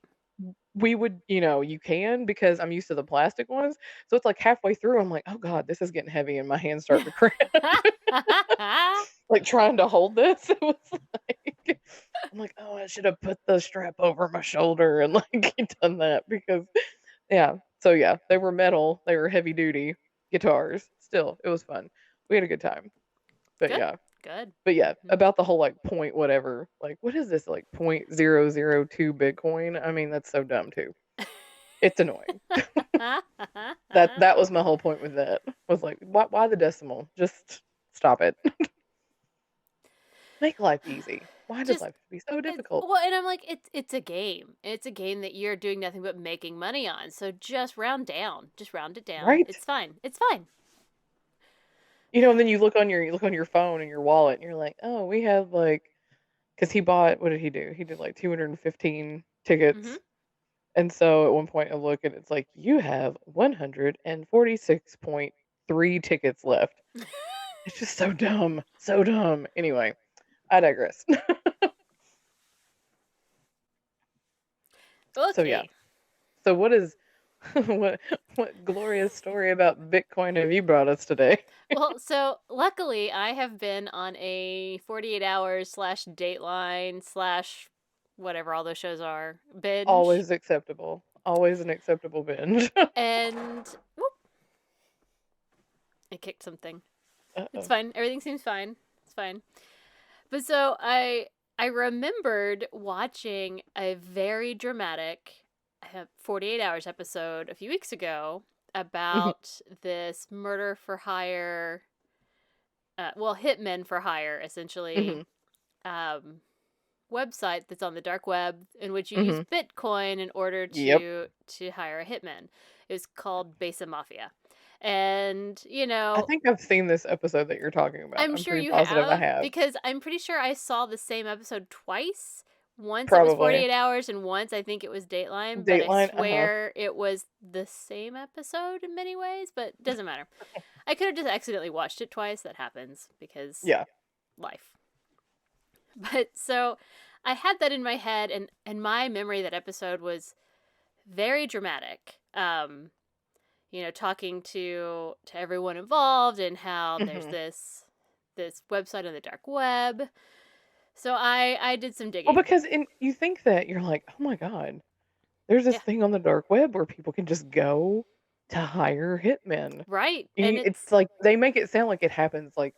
we would, you can because I'm used to the plastic ones. So it's like halfway through, I'm like, oh God, this is getting heavy, and my hands start to cramp, like trying to hold this. It was like, I'm like, oh, I should have put the strap over my shoulder and like done that because, yeah. So yeah, they were metal, they were heavy duty guitars. Still, it was fun. We had a good time. But Good. yeah. Good. But yeah, Mhm. about the whole like point whatever. Like what is this like 0.002 Bitcoin? I mean, that's so dumb too. It's annoying. That was my whole point with that. Was like why the decimal? Just stop it. Make life easy. Why does Just life have to be so difficult? well, and I'm like, it's a game. It's a game that you're doing nothing but making money on. So just round down. Just round it down. Right? It's fine. It's fine. And then you look on your phone and your wallet and you're like, "Oh, we have like cuz he bought what did he do? He did like 215 Mm-hmm. tickets. And so at one point I look and it's like, you have 146.3 tickets left. It's just so dumb. So dumb. Anyway, I digress. So yeah. Okay. So what is what glorious story about Bitcoin have you brought us today? Well, so luckily I have been on a 48 hours slash Dateline slash whatever all those shows are binge. Always acceptable. Always an acceptable binge. And whoop, I kicked something. It's Uh-oh. fine. Everything seems fine. It's fine. But so I remembered watching a very dramatic 48 hours episode a few weeks ago Mhm, about this murder for hire well, hitmen for hire essentially mhm, um website that's on the dark web in which you use mhm. Bitcoin in order Yep. to hire a hitman. It was called Besa Mafia. And, I think I've seen this episode that you're talking about. I'm I'm sure pretty you positive I have have. because I'm pretty sure I saw the same episode twice. Once it was Probably. 48 hours and once I think it was Dateline, but I Dateline, uh-huh. swear it was the same episode in many ways, but it doesn't matter. I could have just accidentally watched it twice. That happens because Yeah. life. But so I had that in my head and my memory of that episode was very dramatic. talking to everyone involved and how there's Hmm. this website on the dark web. So I did some Well, digging. because you think that you're like, oh my god, there's this Yeah, thing on the dark web where people can just go to hire hitmen. right. And It's it's like they make it sound like it happens like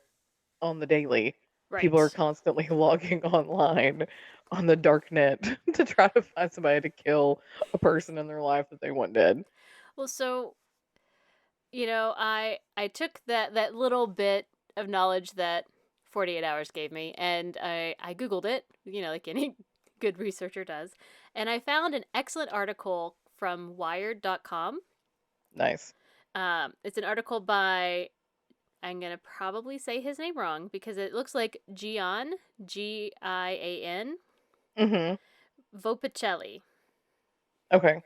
on the daily. People are right. constantly logging online on the dark net to try to find somebody to kill a person in their life that they want dead. Well, so I took that little bit of knowledge that 48 hours gave me, and I googled it, like any good researcher does, and I found an excellent article from wired.com. Nice. It's an article by, I'm gonna probably say his name wrong because it looks like Gian, Gian Mhm. Vopicelli. Okay.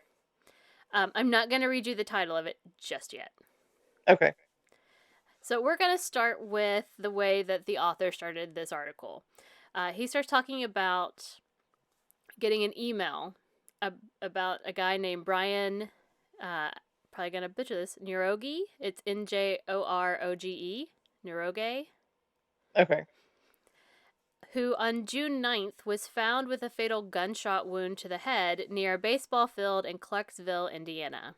I'm not gonna read you the title of it just yet. Okay. So we're going to start with the way that the author started this article. He starts talking about getting an email about a guy named Brian, probably going to butcher this, Njoroge. It's Njoroge, Njoroge, Okay. who on June 9th was found with a fatal gunshot wound to the head near a baseball field in Clarksville, Indiana.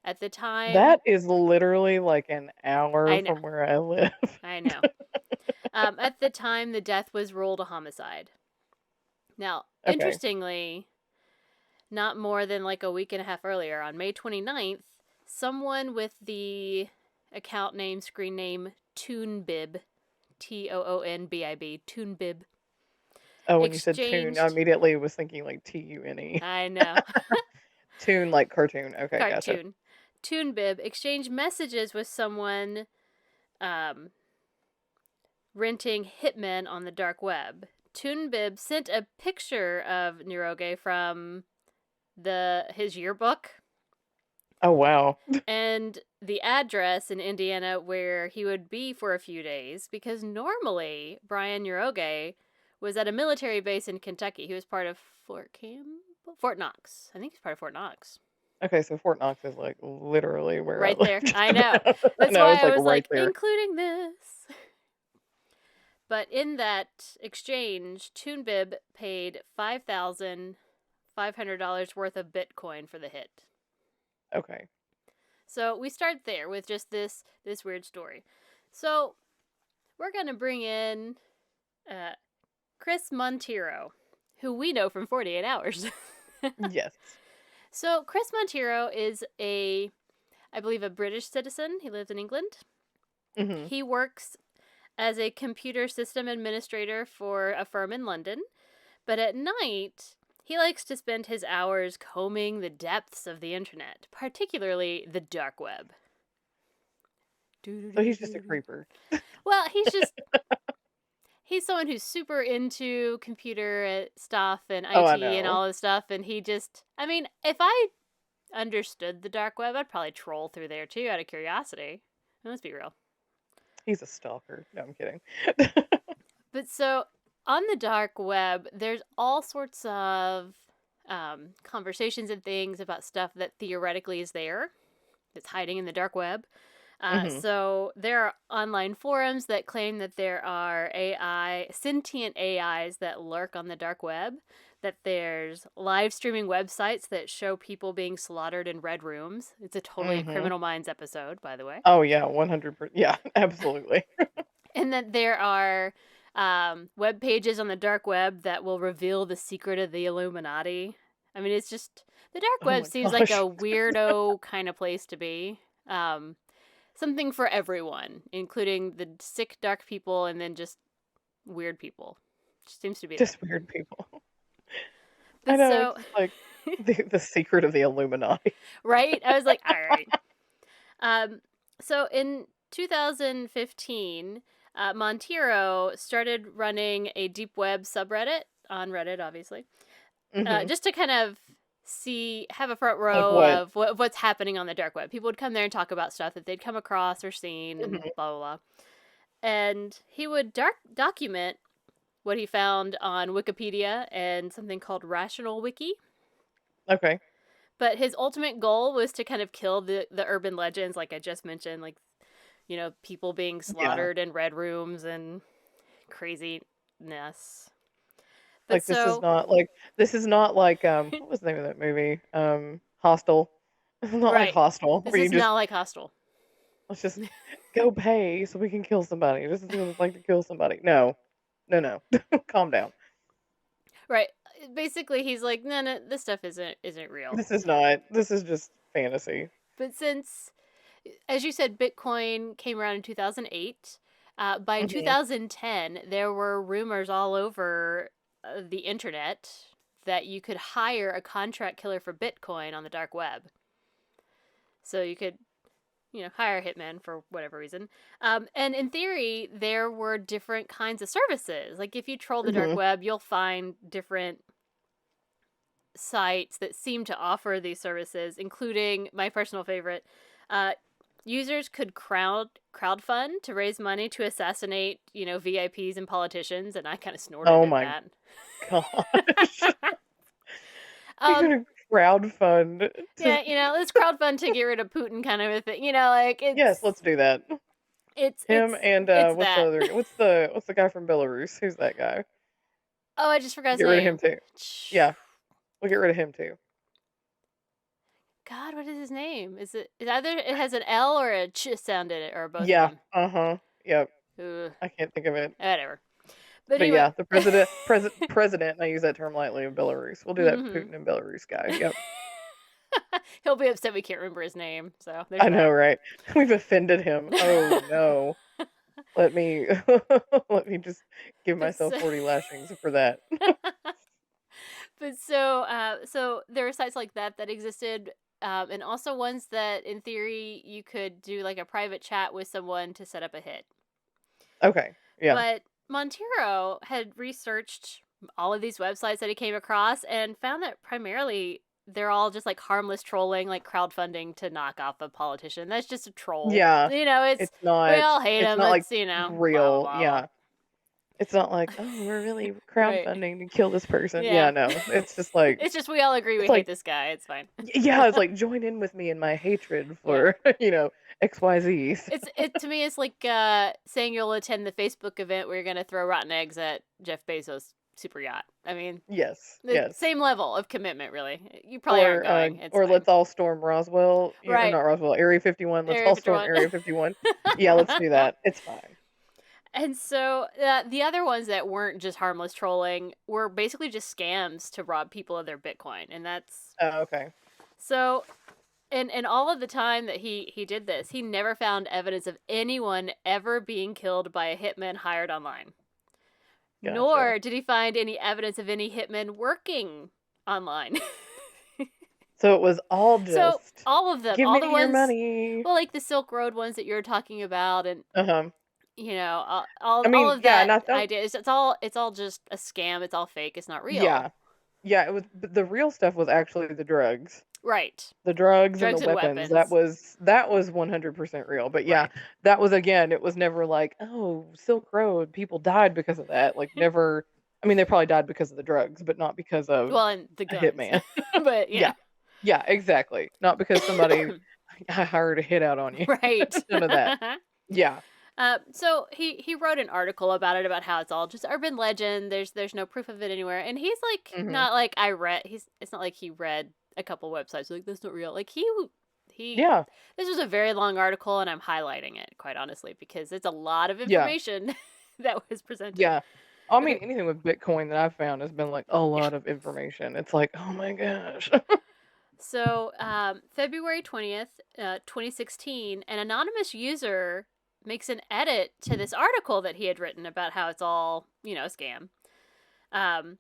At the time, That is literally like an hour I know, from where I live. I know. At the time, the death was ruled a homicide. Now, Okay. interestingly, not more than like a week and a half earlier, on May 29th, someone with the account name, screen name Toonbib, Toonbib, Toonbib, Oh, when you said tune, I exchanged, immediately was thinking like Tune. I know, Tune like cartoon. Okay, gotcha. cartoon, Toonbib, exchanged messages with someone um, renting hitmen on the dark web. Toonbib sent a picture of Niroge from his yearbook Oh, wow. and the address in Indiana where he would be for a few days, because normally Brian Niroge was at a military base in Kentucky. He was part of Fort Knox. I think he's part of Fort Knox. Okay, so Fort Knox is like literally where I Right live there. just I know. about. I That's know, why it's I like was right like, there. including this. But in that exchange, Toonbib paid $5,500 worth of Bitcoin for the hit. Okay. So we start there with just this weird story. So we're gonna bring in uh, Chris Monteiro, who we know from 48 Hours. Yes. So Chris Monteiro is I believe, a British citizen. He lives in England. Mhm. He works as a computer system administrator for a firm in London, but at night he likes to spend his hours combing the depths of the internet, particularly the dark web. So he's just a creeper. Well, he's someone who's super into computer stuff and Oh, I IT and know. all this stuff, and I mean, if I understood the dark web, I'd probably troll through there too out of curiosity. Let's be real. He's a stalker. No, I'm kidding. But so on the dark web, there's all sorts of conversations and things about stuff that theoretically is there, that's hiding in the dark web. Mhm. So there are online forums that claim that there are sentient AIs that lurk on the dark web, that there's live streaming websites that show people being slaughtered in red rooms. It's a totally Mhm. Criminal Minds episode, by the way. Oh, yeah, 100%. Yeah, absolutely. And that there are web pages on the dark web that will reveal the secret of the Illuminati. I mean, it's just, the dark Oh web my seems like gosh. a weirdo kind of place to be. Something for everyone, including the sick, dark people and then just weird people. Just seems to be there. Just weird people. I But know, it's so, just like the secret of the Illuminati. right? I was like, all right. So in 2015, Monteiro started running a deep web subreddit on Reddit, obviously, Mhm. just to kind of have a front Like row what? of what's happening on the dark web. People would come there and talk about stuff that they'd come across or seen, and Mhm. blah blah blah. And he would document what he found on Wikipedia and something called Rational Wiki. Okay. But his ultimate goal was to kind of kill the urban legends, like I just mentioned, like, people being Yeah. slaughtered in red rooms and craziness. But Like so, this is not like what was the name of that movie? Hostel. It's not like right. Hostel This where you is just not like Hostel. let's just go pay so we can kill somebody. This is what it's like to kill somebody. No. No, no. Calm down. Right. Basically, he's like, no, no, this stuff isn't real. This is not. This is just fantasy. But since, as you said, Bitcoin came around in 2008, by Hmm. 2010, there were rumors all over the internet that you could hire a contract killer for Bitcoin on the dark web. So you could, hire hitmen for whatever reason. And in theory, there were different kinds of services. Like if you troll the dark Hmm. web, you'll find different sites that seem to offer these services, including my personal favorite. Users could crowdfund to raise money to assassinate, VIPs and politicians, and I kind of snorted Oh at my that. gosh. You're um, gonna crowdfund to yeah, let's crowdfund to get rid of Putin, kind of a thing. Like Yes, let's do that. it's Him and it's what's the that. other what's the guy from Belarus? Who's that guy? Oh, I just forgot his Get rid of him name. too. Yeah, we'll get rid of him too. God, what is his name? Is either it has an L or a ch sound in it, or both of Yeah. them? Uh-huh. Yep. Ugh, I can't think of it. whatever. But But anyway, yeah, the president, and I use that term lightly, of Belarus. We'll do that mm-hmm. Putin and Belarus guy. Yep. He'll be upset we can't remember his name. So there's I know, that. right? We've offended him. Oh no. Let me let me just give but myself so, 40 lashings for that. so there are sites like that existed, and also ones that, in theory, you could do like a private chat with someone to set up a hit. Okay. Yeah. But Montero had researched all of these websites that he came across and found that primarily they're all just like harmless trolling, like crowdfunding to knock off a politician. That's just a troll. Yeah. It's It's we not all hate it's him. not like It's blah blah real. blah blah. Yeah. It's not like, "Oh, we're really Right. crowdfunding to kill this person." Yeah, Yeah. no. It's just like It's just we all agree we it's hate like this guy. It's fine. yeah, it's like join in with me in my hatred Yeah. for, XYZ. It to me it's like saying you'll attend the Facebook event where you're gonna throw rotten eggs at Jeff Bezos' super yacht. I mean, Yes. the Yes. same level of commitment, really. You probably aren't going. It's Or let's fine. all storm Roswell, or Right. not Roswell, Area 51. Let's Area all storm 51. Area 51. Yeah, let's do that. It's fine. And so the other ones that weren't just harmless trolling were basically just scams to rob people of their Bitcoin. And that's Oh, okay. so. And all of the time that he did this, he never found evidence of anyone ever being killed by a hitman hired online. Gotcha. Nor did he find any evidence of any hitmen working online. So it was all So just all of them, give all me the your ones, money. well, like the Silk Road ones that you're talking about, and Uh-huh. I all mean, of yeah, and that I don't idea, it's all just a scam. It's all fake. It's not real. yeah. Yeah, it was but the real stuff was actually the drugs. Right. The drugs and the Drugs and weapons, that weapons. was 100% real. But yeah, Right. that was again, it was never like, "Oh, Silk Road, people died because of that." Like never I mean, they probably died because of the drugs, but not because of Well, and the a guns. hitman. But yeah. Yeah. Yeah, exactly. Not because somebody hired a hit out on you. Right. None of that. Yeah. So he wrote an article about it, about how it's all just urban legend. There's no proof of it anywhere, and he's like Mhm. not like I read. It's not like he read a couple websites like that's not real. Like he Yeah. this was a very long article, and I'm highlighting it quite honestly because it's a lot of Yeah. information that was presented. Yeah. I mean, Okay, anything with Bitcoin that I've found has been like a yeah. lot of information. It's like, oh my gosh. So February 20th, 2016, an anonymous user makes an edit to this article that he had written about how it's all a scam. Um,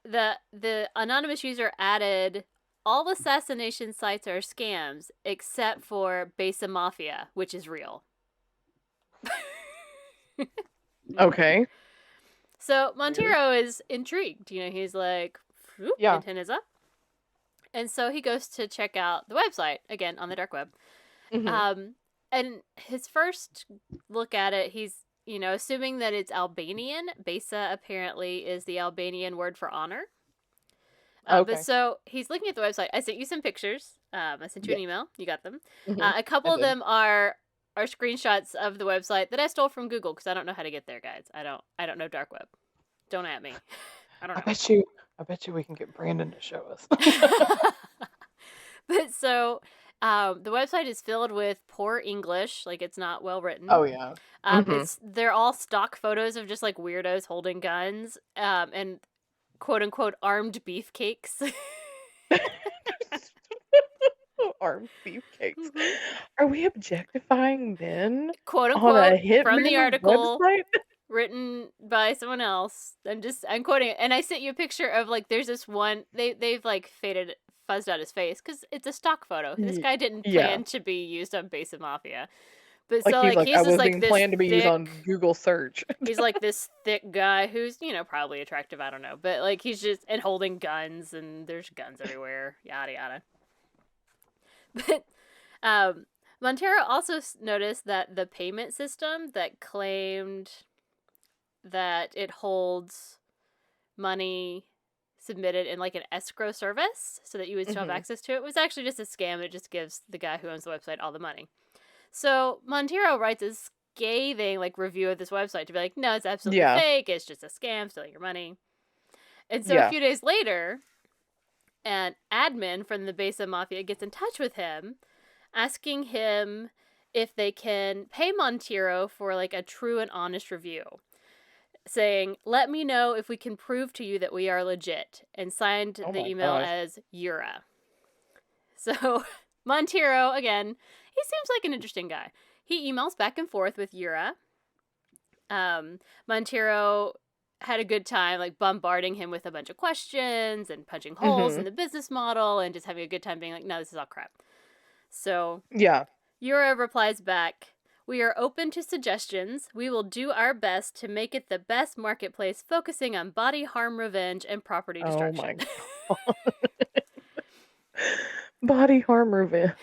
the anonymous user added all assassination sites are scams except for Besa Mafia, which is real. Okay. So Weird. Montero is intrigued. He's like, Yeah. antennas up. And so he goes to check out the website again on the dark web. Mhm. Um, and his first look at it, he's assuming that it's Albanian. Besa apparently is the Albanian word for honor. But Okay. so he's looking at the website. I sent you some pictures. I sent you Yeah. an email. You got them. Hmm. A I couple of did. them are screenshots of the website that I stole from Google because I don't know how to get there, guys. I don't know dark web. Don't at me. I don't I know. bet you. I bet you we can get Brandon to show us. But so the website is filled with poor English, like it's not well written. Oh yeah. Hmm. They're all stock photos of just like weirdos holding guns, and quote unquote armed beefcakes. Armed beefcakes. Mhm. Are we objectifying men Quote on a unquote from the hitman article website? written by someone else. I'm quoting it, and I sent you a picture of like there's this one they've like fuzzed out his face because it's a stock photo. This guy didn't Yeah. plan to be used on Base of Mafia, but Like so he's like like, I he's just was like being this planned to be used on thick. Google search. He's like this thick guy who's probably attractive. I don't know, but like he's just and holding guns and there's guns everywhere. Yada yada. But um, Montero also noticed that the payment system that claimed that it holds money submitted in like an escrow service so that you would still have Hmm. access to it was actually just a scam. It just gives the guy who owns the website all the money. So Montero writes a scathing like review of this website to be like, no, it's absolutely Yeah. fake. It's just a scam, stealing your money. And so a Yeah. few days later, an admin from the Base of Mafia gets in touch with him, asking him if they can pay Montero for like a true and honest review, saying, "Let me know if we can prove to you that we are legit," and signed Oh the my email gosh. as Yura. So Montero, again, he seems like an interesting guy. He emails back and forth with Yura. Montero had a good time, like bombarding him with a bunch of questions and punching holes Hmm. in the business model and just having a good time being like, no, this is all crap. So Yeah. Yura replies back, "We are open to suggestions. We will do our best to make it the best marketplace, focusing on body harm revenge and property Oh my destruction." god. Body harm revenge.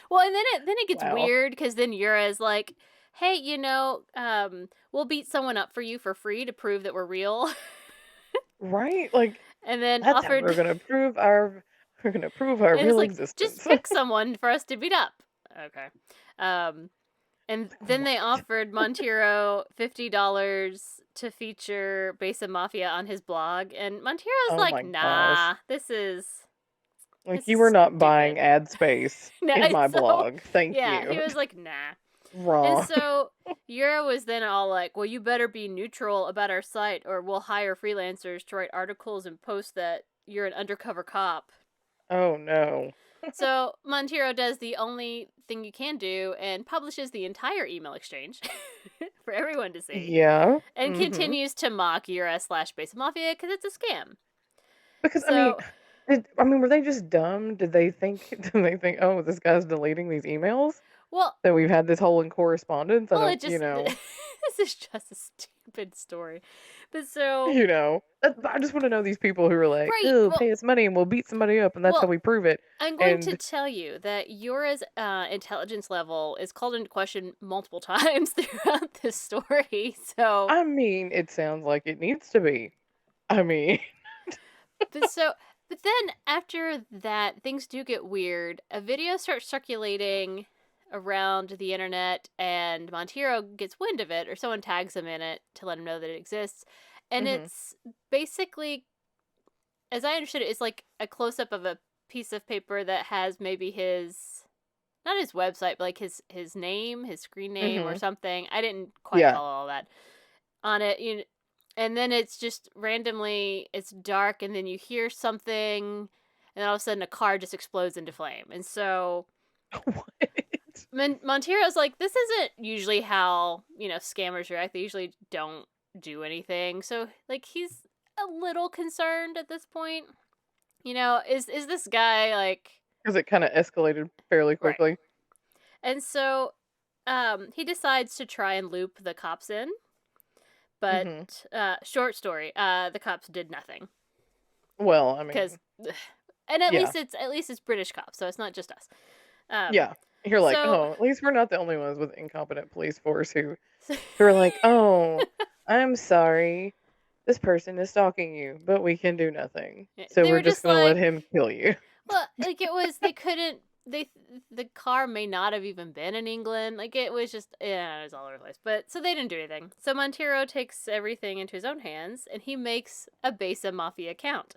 Well, and then it gets Wow. weird because then Yura is like, "Hey, we'll beat someone up for you for free to prove that we're real," Right? Like and then that's how offered. we're gonna prove our And it's real like, just existence. pick someone for us to beat up. Okay. Um, and then they What? offered Montero $50 to feature Base of Mafia on his blog, and Montero's Oh like, my gosh. "Nah, this is Like this you is were not buying stupid." ad space No, in my so blog. Thank yeah, he you. was like, "Nah." And Wrong. so Yura was then all like, "Well, you better be neutral about our site, or we'll hire freelancers to write articles and post that you're an undercover cop." Oh no. So Montero does the only thing you can do and publishes the entire email exchange for everyone to see, Yeah. and Mhm. continues to mock Euro/Base Mafia because it's a scam. Because So, were they just dumb? Did they think did they think, "Oh, this guy's deleting these emails well, that we've had this whole in correspondence?" I well, don't, it just this is just a stupid story, but so I just want to know these people who are like, right, "Oh, well, pay us money and we'll beat somebody up, and that's how well, we prove it." I'm going to And tell you that Yora's intelligence level is called into question multiple times throughout this story. So, I mean, it sounds like it needs to be. I mean, but so, but then after that, things do get weird. A video starts circulating around the internet, and Montero gets wind of it, or someone tags him in it to let him know that it exists. And mhm. it's basically, as I understood it, it's like a close up of a piece of paper that has maybe his, not his website, but like his name, his screen name, or Mhm. something. I didn't quite Yeah. follow all that on it. And then it's just randomly, it's dark, and then you hear something, and then all of a sudden a car just explodes into flame. And so What? Montero's like, this isn't usually how scammers react. They usually don't do anything. So like he's a little concerned at this point. Is this guy like 'Cause it kinda escalated fairly right? quickly. And so he decides to try and loop the cops in, but Mhm. short story, the cops did nothing Well, I because, mean, and at yeah. least it's British cops, so it's not just us. Um, Yeah. You're like, so, "Oh, at least we're not the only ones with incompetent police force who are like, 'Oh, I'm sorry. this person is stalking you, but we can do nothing. So They we're were just just gonna let like, him kill you. well, like it was, they couldn't, they, the car may not have even been in England. Like it was just, yeah, it was all over the place. But so they didn't do anything. So Montero takes everything into his own hands and he makes a Besa Mafia account.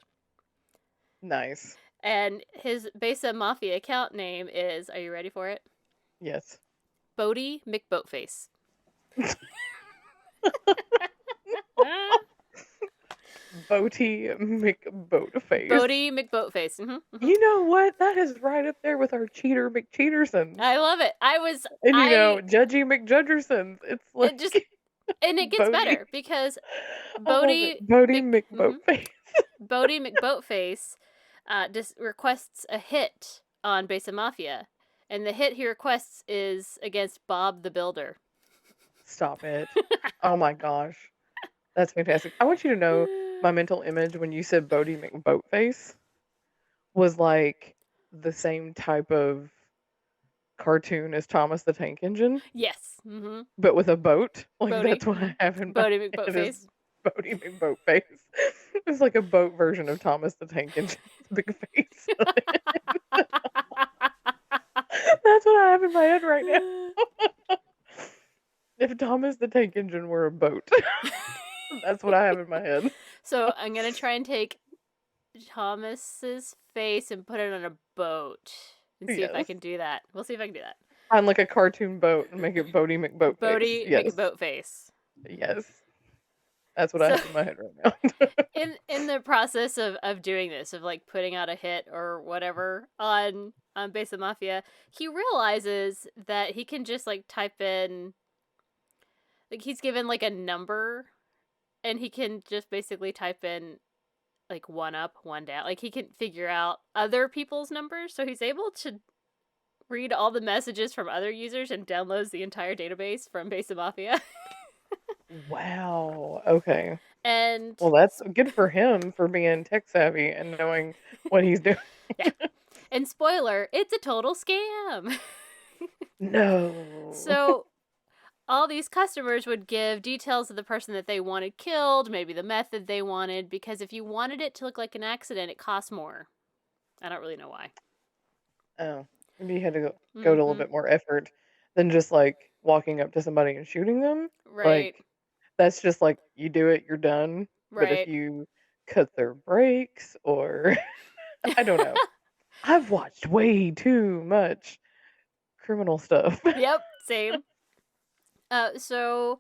Nice. And his Besa Mafia account name is, are you ready for it? Yes. Boaty McBoatface. Boaty McBoatface. Boaty McBoatface. Mm-hmm. You know what? That is right up there with our cheater McCheatersons. I love it. And Judgy McJudgersons. It's It just, like and it gets Boaty. better because I love it. Boaty Boaty McBoatface. Boaty McBoatface requests a hit on Besa Mafia, and the hit he requests is against Bob the Builder. Stop it. Oh my gosh. That's fantastic. I want you to know my mental image when you said Boaty McBoatface was like the same type of cartoon as Thomas the Tank Engine, Yes. Mm-hmm. but with a boat. Like Boaty. that's what I have in my Boaty head McBoatface. is Boaty McBoatface. It's like a boat version of Thomas the Tank Engine's big face. That's what I have in my head right now. If Thomas the Tank Engine were a boat. That's what I have in my head. So I'm going to try and take Thomas's face and put it on a boat and see if I Yes. can do that. We'll see if I can do that. On like a cartoon boat and make it Boaty McBoatface. Boaty Yes. McBoatface. Yes. That's what I have in my head right now. in the process of doing this, of like putting out a hit or whatever on Besa Mafia, he realizes that he can just like type in, like he's given like a number and he can just basically type in like 1 up, 1 down. Like he can figure out other people's numbers, so he's able to read all the messages from other users and downloads the entire database from Besa Mafia. Wow. Okay. And well, that's good for him for being tech savvy and knowing what he's doing. Yeah. And spoiler, it's a total scam. No. So all these customers would give details of the person that they wanted killed, maybe the method they wanted, because if you wanted it to look like an accident, it costs more. I don't really know why. Oh, maybe you had to go to a little bit more effort than just like walking up to somebody and shooting them. Right. Like, that's just like you do it, you're done. Right. But if you cut their brakes or I don't know. I've watched way too much criminal stuff. Yep, same. So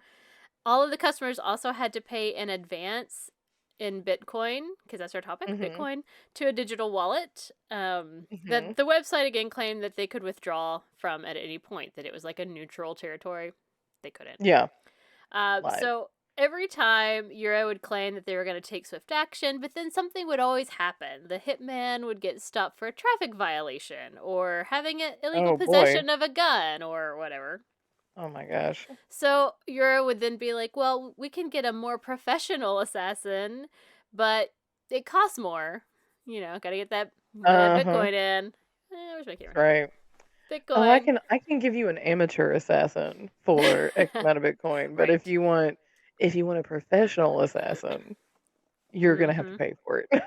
all of the customers also had to pay in advance in Bitcoin, because that's our topic, Bitcoin, to a digital wallet. That the website again claimed that they could withdraw from at any point, that it was like a neutral territory. They couldn't. Yeah. So every time Euro would claim that they were going to take swift action, but then something would always happen. The hitman would get stopped for a traffic violation or having an illegal possession of a gun or whatever. Oh my gosh. So Euro would then be like, well, we can get a more professional assassin, but it costs more. You know, gotta get that Bitcoin in. Where's my camera? Right. Bitcoin. Oh, I can give you an amateur assassin for X amount of Bitcoin, but if you want a professional assassin, you're gonna have to pay for it.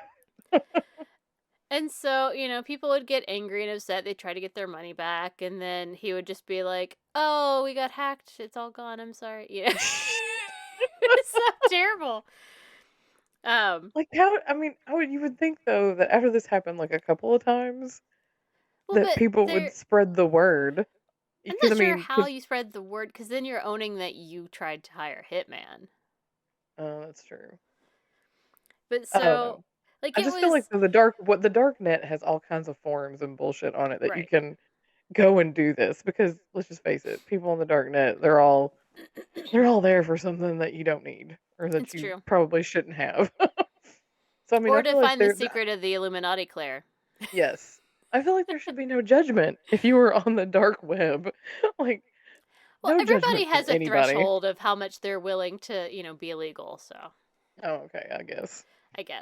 And so, you know, people would get angry and upset. They'd try to get their money back, and then he would just be like, "Oh, we got hacked. It's all gone. I'm sorry." Yeah, it's so terrible. Like how? I mean, you would think though that after this happened like a couple of times, that people would spread the word. I'm not sure how you spread the word, because then you're owning that you tried to hire a hitman. Oh, that's true. But so, like, I just feel like the dark net has all kinds of forums and bullshit on it that you can go and do this, because let's just face it, people on the dark net, they're all there for something that you don't need or that you probably shouldn't have. So I mean, or to find the secret of the Illuminati, Claire. Yes. I feel like there should be no judgment if you were on the dark web. Like, well, no everybody has a threshold of how much they're willing to, you know, be illegal. So. Oh, okay. I guess.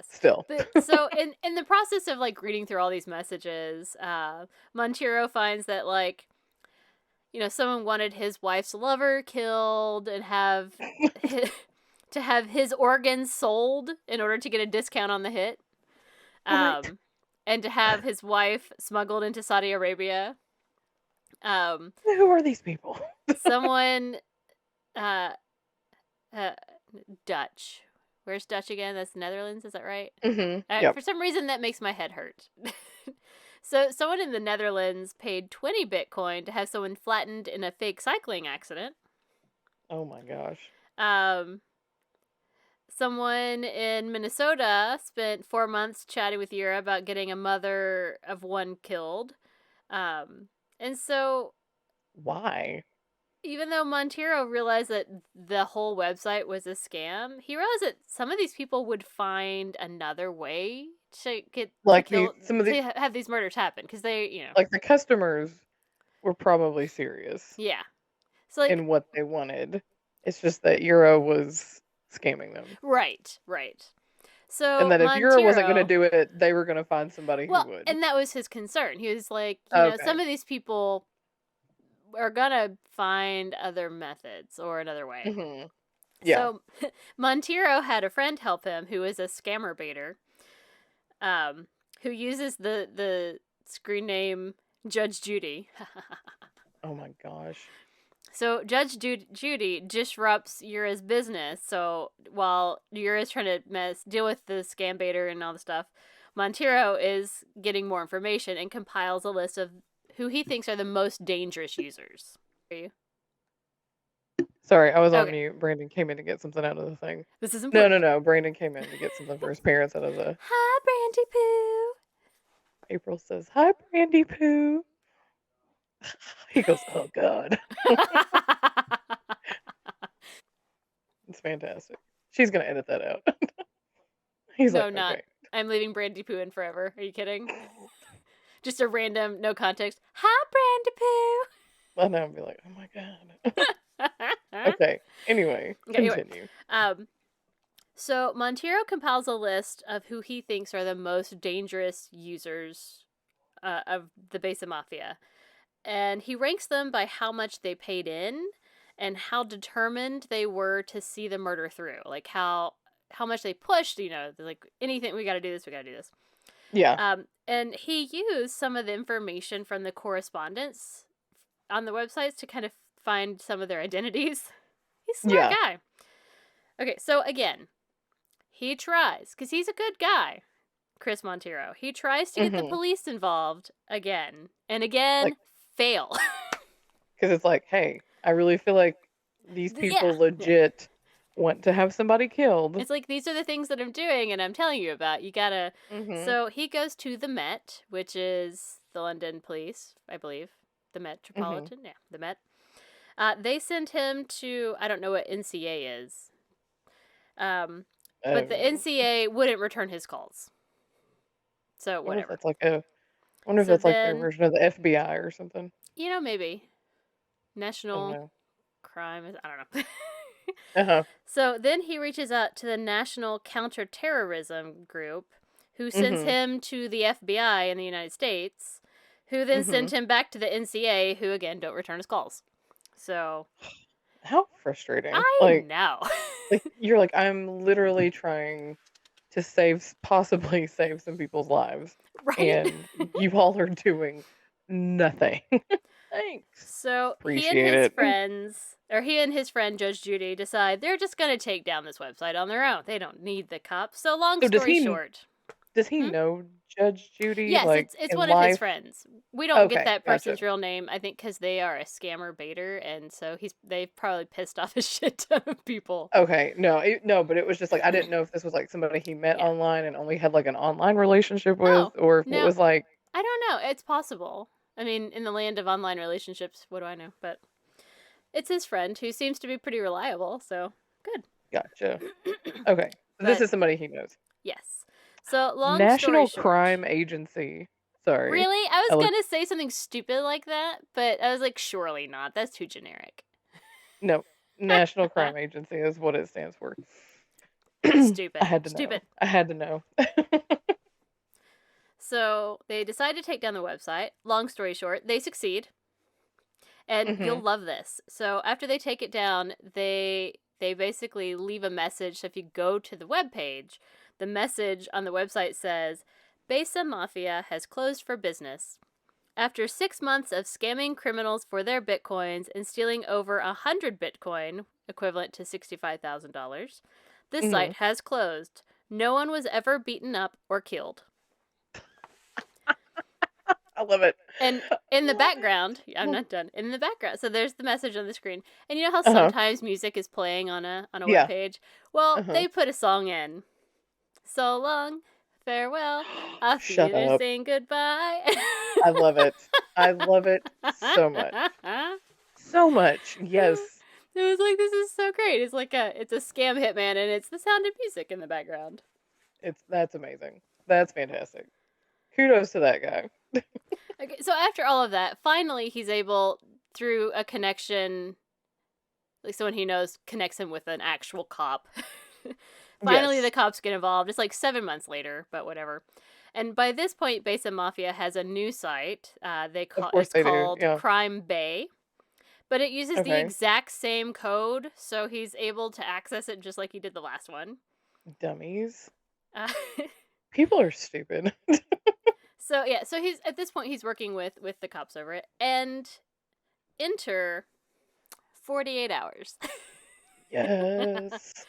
Still. But, so in the process of like reading through all these messages, Montero finds that like, you know, someone wanted his wife's lover killed and have to have his organs sold in order to get a discount on the hit. What? And to have his wife smuggled into Saudi Arabia. Who are these people? Someone, uh, Dutch. Where's Dutch again? That's Netherlands, is that right? Yep. For some reason, that makes my head hurt. So, someone in the Netherlands paid 20 Bitcoin to have someone flattened in a fake cycling accident. Oh my gosh. Someone in Minnesota spent 4 months chatting with Yura about getting a mother of one killed. And so, Why? even though Monteiro realized that the whole website was a scam, he realized that some of these people would find another way to get to Like kill some of the to have these murders happen because they. like the customers were probably serious Yeah. So like in what they wanted. It's just that Euro was scamming them. right. And So that if Euro wasn't going to Monteiro, do it, they were going to find somebody who well, would. and that was his concern. He was like, Okay. some of these people are gonna find other methods or another way. Yeah. So Monteiro had a friend help him who is a scammer baiter, who uses the screen name Judge Judy. Oh my gosh. So Judge Judy disrupts Yura's business. So while Yura's trying to deal with the scam baiter and all the stuff, Monteiro is getting more information and compiles a list of who he thinks are the most dangerous users. Are you? Sorry, I was on Okay. mute. Brandon came in to get something out of the thing. This is important. No. Brandon came in to get something for his parents out of the. Hi, Brandy Poo. April says, "Hi, Brandy Poo." He goes, "Oh God." It's fantastic. She's gonna edit that out. He's No, like, not. okay. I'm leaving Brandy Poo in forever. Are you kidding? Just a random, no context. Hi, Brandy And I'll be like, oh my God. Poo. Okay. Anyway, continue. So Monteiro compiles a list of who he thinks are the most dangerous users of the Besa Mafia. And he ranks them by how much they paid in and how determined they were to see the murder through. Like how much they pushed, like anything, we gotta do this. Yeah. And he used some of the information from the correspondence on the websites to kind of find some of their identities. He's a smart guy. Okay, so again, he tries, because he's a good guy, Chris Monteiro. He tries to get the police involved again and again, fail. Because it's like, hey, I really feel like these people legit want to have somebody killed. It's like, these are the things that I'm doing and I'm telling you about. You gotta. So he goes to the Met, which is the London police, I believe. The Metropolitan, yeah, the Met. They send him to, I don't know what NCA is. But the NCA wouldn't return his calls. So whatever. I wonder if that's like their version of the FBI or something. Maybe. National crime, I don't know. So then he reaches out to the National Counterterrorism Group, who sends him to the FBI in the United States, who then sent him back to the NCA, who again don't return his calls. So how frustrating. I know. You're like, I'm literally trying to possibly save some people's lives. Right. And you all are doing nothing. Thanks. So Appreciate he and his friend Judge Judy decide they're just going to take down this website on their own. They don't need the cops. So long story short. Does he know Judge Judy? Yes, it's one of his friends. We don't get that person's real name, I think, because they are a scammer baiter, and so they've probably pissed off a shit ton of people. Okay, no, but it was just like, I didn't know if this was like somebody he met online and only had like an online relationship with, or if it was like... I don't know. It's possible. I mean, in the land of online relationships, what do I know? But it's his friend who seems to be pretty reliable, so good. Gotcha. Okay, this is somebody he knows. Yes. So, National Crime Agency. Sorry. Really? I was gonna say something stupid like that, but I was like, surely not. That's too generic. No. National Crime Agency is what it stands for. Stupid. I had to know. So, they decide to take down the website. Long story short, they succeed. And you'll love this. So, after they take it down, they they basically leave a message. So if you go to the webpage, the message on the website says, Besa Mafia has closed for business. After 6 months of scamming criminals for their bitcoins and stealing over 100 bitcoin, equivalent to $65,000, this Mm-hmm. site has closed. No one was ever beaten up or killed. I love it. And in the Love background, it. I'm not done. In the background, so there's the message on the screen, and you know how Uh-huh. sometimes music is playing on a web Yeah. page. Well, Uh-huh. they put a song in. So long, farewell. I'll see Shut you to up. saying goodbye. I love it. I love it so much. So much. Yes. It was like, this is so great. It's like it's a scam hitman, and it's the sound of music in the background. That's amazing. That's fantastic. Kudos to that guy. Okay, so after all of that, finally he's able, through a connection, like someone he knows connects him with an actual cop. Finally, Yes. the cops get involved. It's like 7 months later, but whatever. And by this point, Besa Mafia has a new site. Of course It's they do. called Yeah. Crime Bay, but it uses the Okay. exact same code, so he's able to access it just like he did the last one. Dummies. Uh, People are stupid. so yeah, so he's at this point he's working with the cops over it, and enter 48 hours. Yes.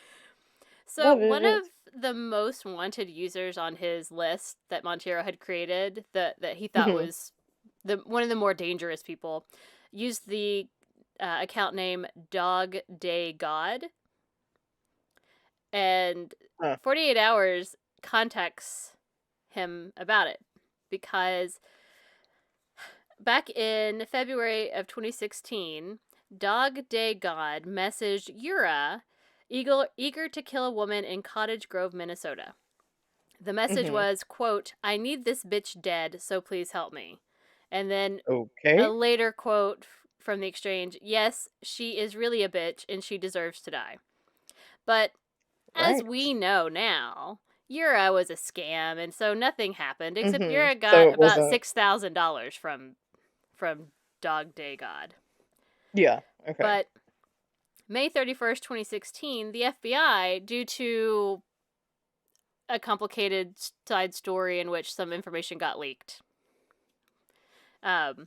So Love one it. of the most wanted users on his list that Montero had created, that he thought Mhm. was one of the more dangerous people, used the account name Dog Day God, and Huh. 48 Hours contacts him about it because back in February of 2016, Dog Day God messaged Yura, eager to kill a woman in Cottage Grove, Minnesota. The message Mhm. was, quote, I need this bitch dead, so please help me. And then a Okay. later quote from the exchange, yes, she is really a bitch and she deserves to die. But as Right. we know now, Yura was a scam, and so nothing happened, except Mhm. Yura So got it about wasn't. $6,000 from Dog Day God. Yeah. Okay. But May 31st, 2016, the FBI, due to a complicated side story in which some information got leaked, the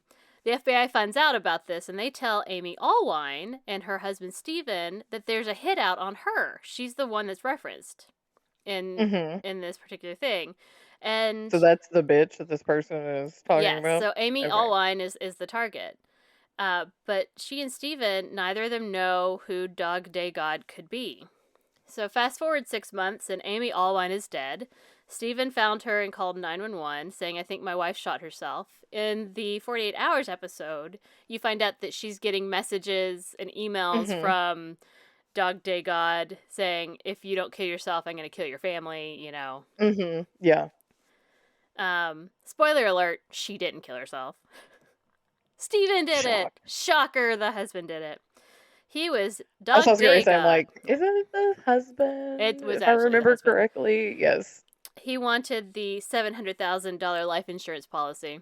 FBI finds out about this, and they tell Amy Allwine and her husband Steven that there's a hit out on her. She's the one that's referenced in Mhm. this particular thing. And So that's the bitch that this person is talking yes, about? so Amy Okay. Allwine is the target. But she and Steven, neither of them know who Dog Day God could be. So fast forward 6 months, and Amy Allwine is dead. Steven found her and called 911, saying, I think my wife shot herself. In the 48 Hours episode, you find out that she's getting messages and emails Mhm. from Dog Day God saying, if you don't kill yourself, I'm going to kill your family, you know. Mhm. Yeah. Spoiler alert, she didn't kill herself. Steven did it! Shock. Shocker, the husband did it. He was That's what I Dog was gonna Day say. I'm God. like, isn't it the It husband? was If I actually the remember husband. correctly, yes. He wanted the $700,000 life insurance policy.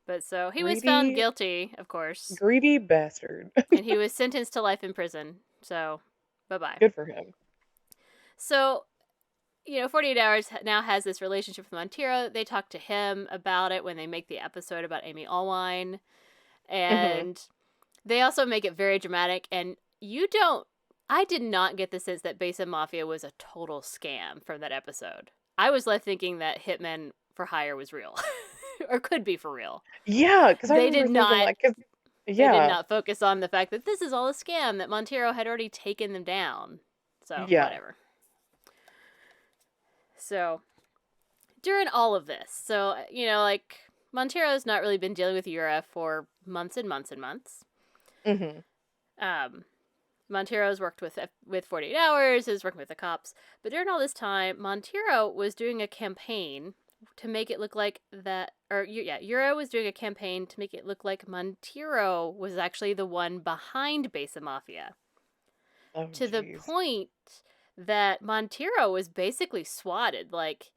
But so he was found Greedy, guilty, of course, greedy bastard. and he was sentenced to life in prison. So, bye-bye. Good for him. So, 48 Hours now has this relationship with Montero. They talk to him about it when they make the episode about Amy Allwine. Mhm. And they also make it very dramatic. And I did not get the sense that Besa Mafia was a total scam from that episode. I was left thinking that Hitmen for Hire was real. Or could be for real. Yeah, because I They remember did thinking not like, 'cause they did yeah, not focus on the fact that this is all a scam, that Montero had already taken them down. So, yeah. whatever. So, during all of this, so, like, Montero's not really been dealing with Yura for months and months and months. Mhm. Um, Montero's worked with 48 Hours, is working with the cops, but during all this time, Montero was doing a campaign to make it look like Yura was doing a campaign to make it look like Montero was actually the one behind Besa Mafia. Oh, To the jeez. point that Montero was basically swatted. Like,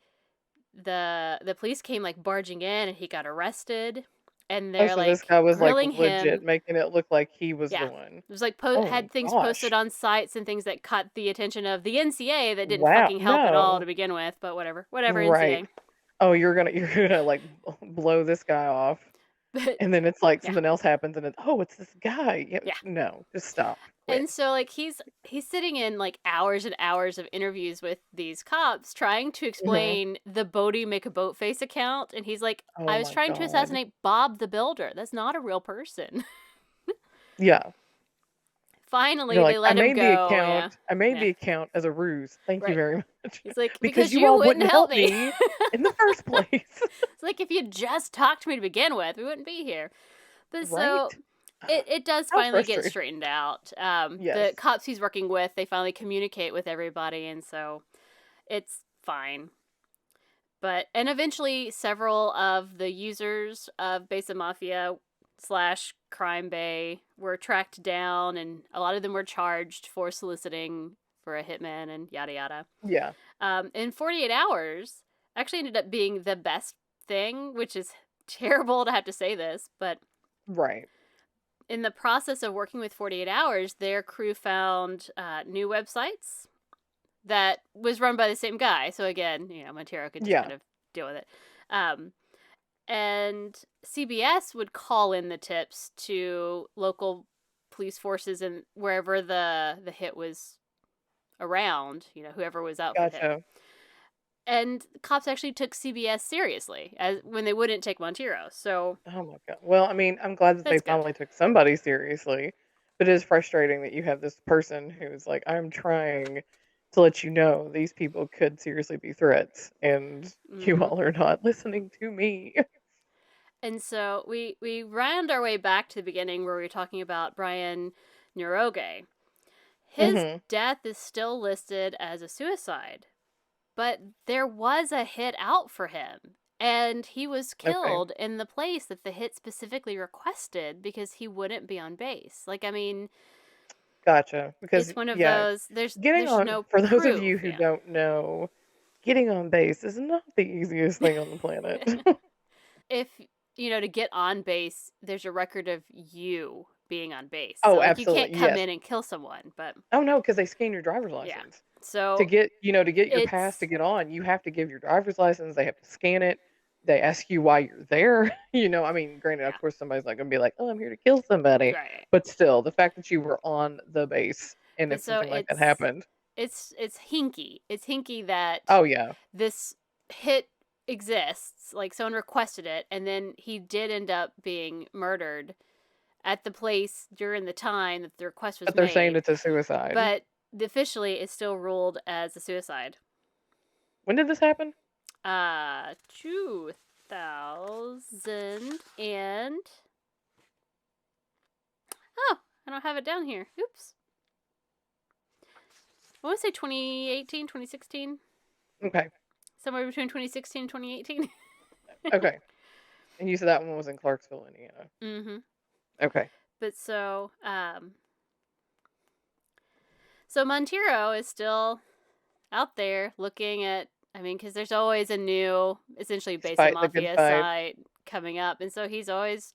the police came, like, barging in, and he got arrested. and Oh, they're so this guy was like grilling legit him. making it look like he was the Yeah. one. It was Oh had things gosh. posted on sites and things that caught the attention of the NCA that didn't Wow. fucking help at all to No. begin with, but whatever Right. NCA. Oh, you're gonna like blow this guy off, But and then it's like yeah, something else happens, and it's this guy. Yeah, yeah. no, just stop, And quit. so he's sitting in hours and hours of interviews with these cops trying to Hmm. explain the Boaty McBoatface account, and he's like, Oh I was my trying to god. assassinate Bob the Builder. That's not a real person. Yeah, you're Finally, like, they let him go. Yeah, I made yeah, the account as a ruse. Thank you right. very much, He's like, because because you you all wouldn't wouldn't help help me. me in the first place. It's like if you just talked to me to begin with, we wouldn't be here. But so Right? it does How finally get frustrating. straightened out. Yes. The cops he's working with, they finally communicate with everybody, and so it's fine. And eventually, several of the users of Besa Mafia / Crime Bay were tracked down, and a lot of them were charged for soliciting for a hitman and yada yada. Yeah. In 48 hours, actually ended up being the best thing, which is terrible to have to say this, but Right. in the process of working with 48 hours, their crew found new websites that was run by the same guy. So again, Montero could just Yeah. kind of deal with it. Um, and CBS would call in the tips to local police forces and wherever the hit was around, whoever was out for the hit. Gotcha. And cops actually took CBS seriously as when they wouldn't take Montero. So Oh my god. Well, I mean, I'm glad that they that's good. finally took somebody seriously, but it is frustrating that you have this person who's like, I'm trying to let you know these people could seriously be threats, and you Mm-hmm. all are not listening to me. And so we round our way back to the beginning where we were talking about Brian Niroge. His Hmm. death is still listed as a suicide, but there was a hit out for him. And he was Okay. killed in the place that the hit specifically requested because he wouldn't be on base. I mean, Gotcha. Because it's one of yeah, those. getting There's on no for those of you proof. who Yeah. don't know, getting on base is not the easiest thing on the planet. If to get on base, there's a record of you being on base. So Oh, you can't absolutely. come Yes. in and kill someone. But Oh no, because they scan your driver's yeah. license. To So get, to get your pass to it's get on, you have to give your driver's license. They have to scan it. They ask you why you're there. I mean, granted, of yeah. course, somebody's not going to be like, "Oh, I'm here to kill somebody," Right. but still, the fact that you were on the base and But if so something like that happened, it's hinky. It's hinky that oh yeah, this hit exists. Like someone requested it, and then he did end up being murdered at the place during the time that the request was but they're saying made. it's a suicide. But officially, it's still ruled as a suicide. When did this happen? 2000 and oh, I don't have it down here. Oops. I want to say 2018, 2016. Okay, Somewhere between 2016 and 2018. okay. And you said that one was in Clarksville, Indiana. Mm-hmm. Okay. But so Montero is still out there looking at, I mean, because there's always a new, essentially He's Base of fighting the good Mafia fight. site coming up. And so he's always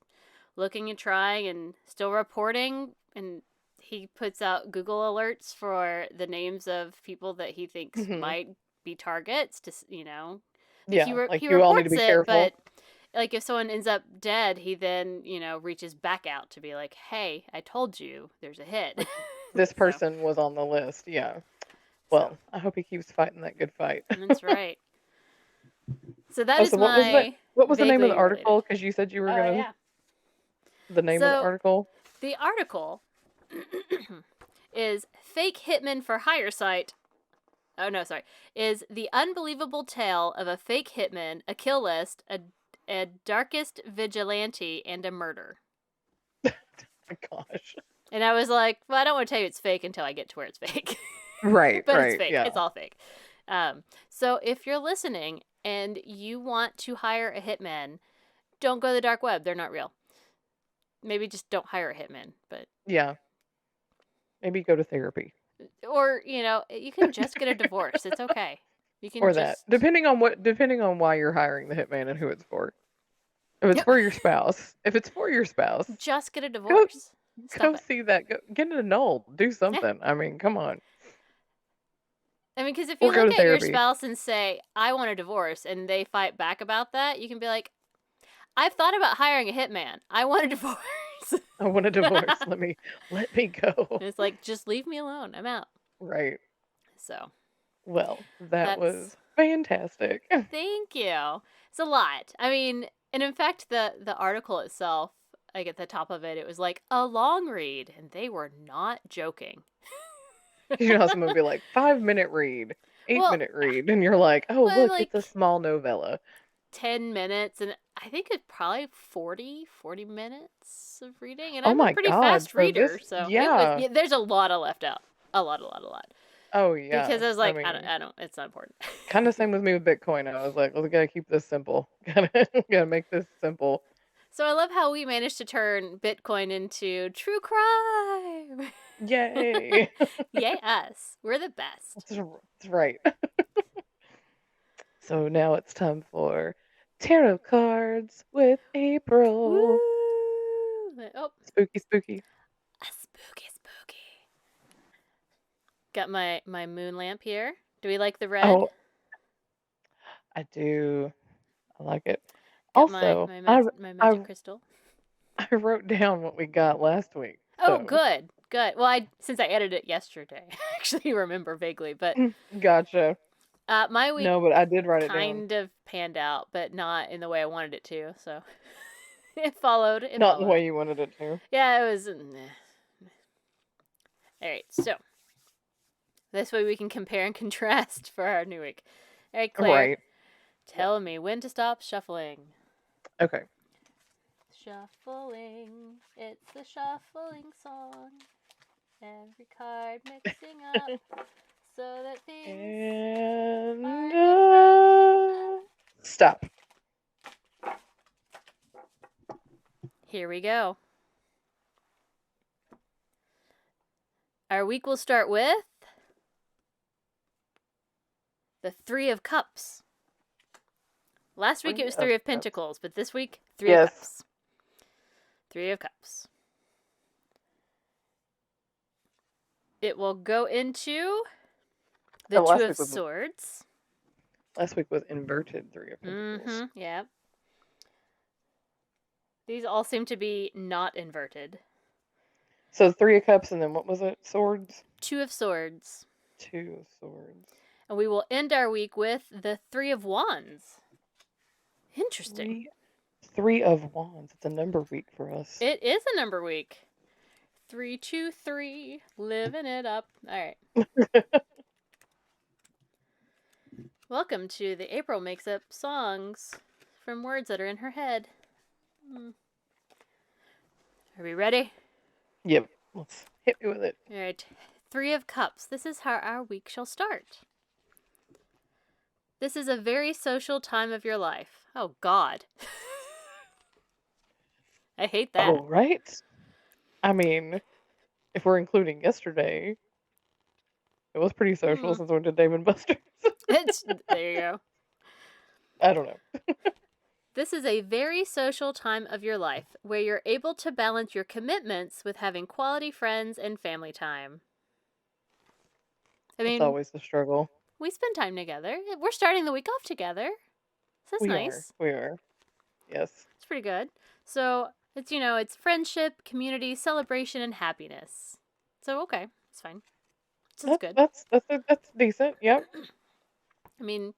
looking and trying and still reporting. And he puts out Google alerts for the names of people that he thinks Hmm. might be targets to, Yeah, like he you all need to reports be it, careful. but if someone ends up dead, he then, reaches back out to be like, hey, I told you there's a hit. Like this so, person was on the list. Yeah. so Well, I hope he keeps fighting that good fight. that's right. So that Oh, is so what was the my what was the name of the vaguely article? related. Because you said you were Oh, gonna yeah. the name of the So article. the article is Fake Hitman for Hire Site. Oh, no, sorry. Is The Unbelievable Tale of a Fake Hitman, a Kill List, a Darkest Vigilante, and a Murder. My gosh. And I was like, well, I don't want to tell you it's fake until I get to where it's fake. Right, But it's right, fake. yeah. It's all fake. So if you're listening and you want to hire a hitman, don't go to the dark web. They're not real. Maybe just don't hire a hitman. But Yeah. Maybe go to therapy. or you can just get a divorce. It's okay. You can Or that. just Depending on why you're hiring the hitman and who it's for. If it's for your spouse, if it's for your spouse, Just get a go divorce. Stop go it. see that. Go get it annulled. Do Yeah. something. I mean, come on. I mean, because if you Or go look to at your therapy. spouse and say, I want a divorce, and they fight back about that, you can be like, I've thought about hiring a hitman. I want a divorce. I want a divorce. Let me go. It's like, just leave me alone. I'm out. Right. So Well, that that's was fantastic. thank you. It's a lot. I mean, and in fact, the article itself, like at the top of it, it was like a long read, and they were not joking. You know, someone would be like 5 minute read, eight Well, minute read, and you're like, oh well, look, it's a like small novella. 10 minutes, and I think it's probably 40 minutes of reading, and Oh I'm a my pretty god. fast So reader, this, so it was. yeah. Yeah, there's a lot of left out, a lot, Oh because yeah. I was I like, mean, I don't, it's not important. kind of same with me with Bitcoin. I was like, well, we gotta keep this simple. Gotta make this simple. So I love how we managed to turn Bitcoin into true crime. Yay. Yay us, we're the best. That's right. So now it's time for tarot cards with Woo! April. Oh, Spooky, spooky. spooky, spooky. Got my moon lamp here. Do we like the red? Oh, I do. I like it. Got my Also, my I mag- my I magic crystal. I wrote down what we got last week. Oh, So, good, good. Well, since I edited it yesterday, I actually remember vaguely, but gotcha. my week No, but I did write it down. kind of panned out, but not in the way I wanted it to. So it followed. It Not the followed. way you wanted it to. Yeah, it was. All right, so this way we can compare and contrast for our new week. All right, Claire, Right. tell me when to stop shuffling. Okay. Shuffling, it's the shuffling song. Every card mixing up so that things And are different. stop. Here we go. Our week will start with the Three of Cups. Last week it was Three of Pentacles, but this week, Three of Cups. Three of Cups. It will go into the Two of Swords. Last week was inverted Three of Pentacles. Mm-hmm, yeah. These all seem to be not inverted. So Three of Cups, and then what was it? Swords? Two of Swords. Two of Swords. And we will end our week with the Three of Wands. Interesting. Three of Wands. It's a number week for us. It is a number week. 323, living it up. All right. Welcome to the April Makes Up Songs from words that are in her head. Are we ready? Yep. Let's hit me with it. All right. Three of Cups. This is how our week shall start. This is a very social time of your life. Oh, God. I hate that. Oh, right? I mean, if we're including yesterday, it was pretty social since we went to Dave & Buster's. There you go. I don't know. This is a very social time of your life where you're able to balance your commitments with having quality friends and family time. I mean, it's always the struggle. We spend time together. We're starting the week off together. So that's nice. We are. Yes. It's pretty good. So it's, it's friendship, community, celebration, and happiness. So, okay. It's fine. It's good. That's decent. Yep. I mean,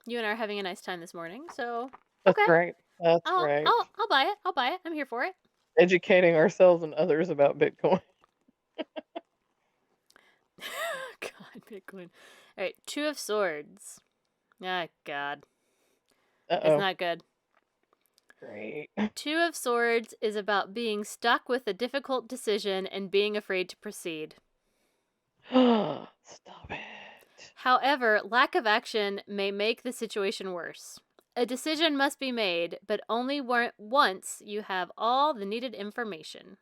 you and I are having a nice time this morning, so that's right. That's right. I'll buy it. I'll buy it. I'm here for it. Educating ourselves and others about Bitcoin. God, Bitcoin. All right, Two of Swords. Ah, God. Uh-oh. It's not good. Great. Two of Swords is about being stuck with a difficult decision and being afraid to proceed. Stop it. However, lack of action may make the situation worse. A decision must be made, but only once you have all the needed information.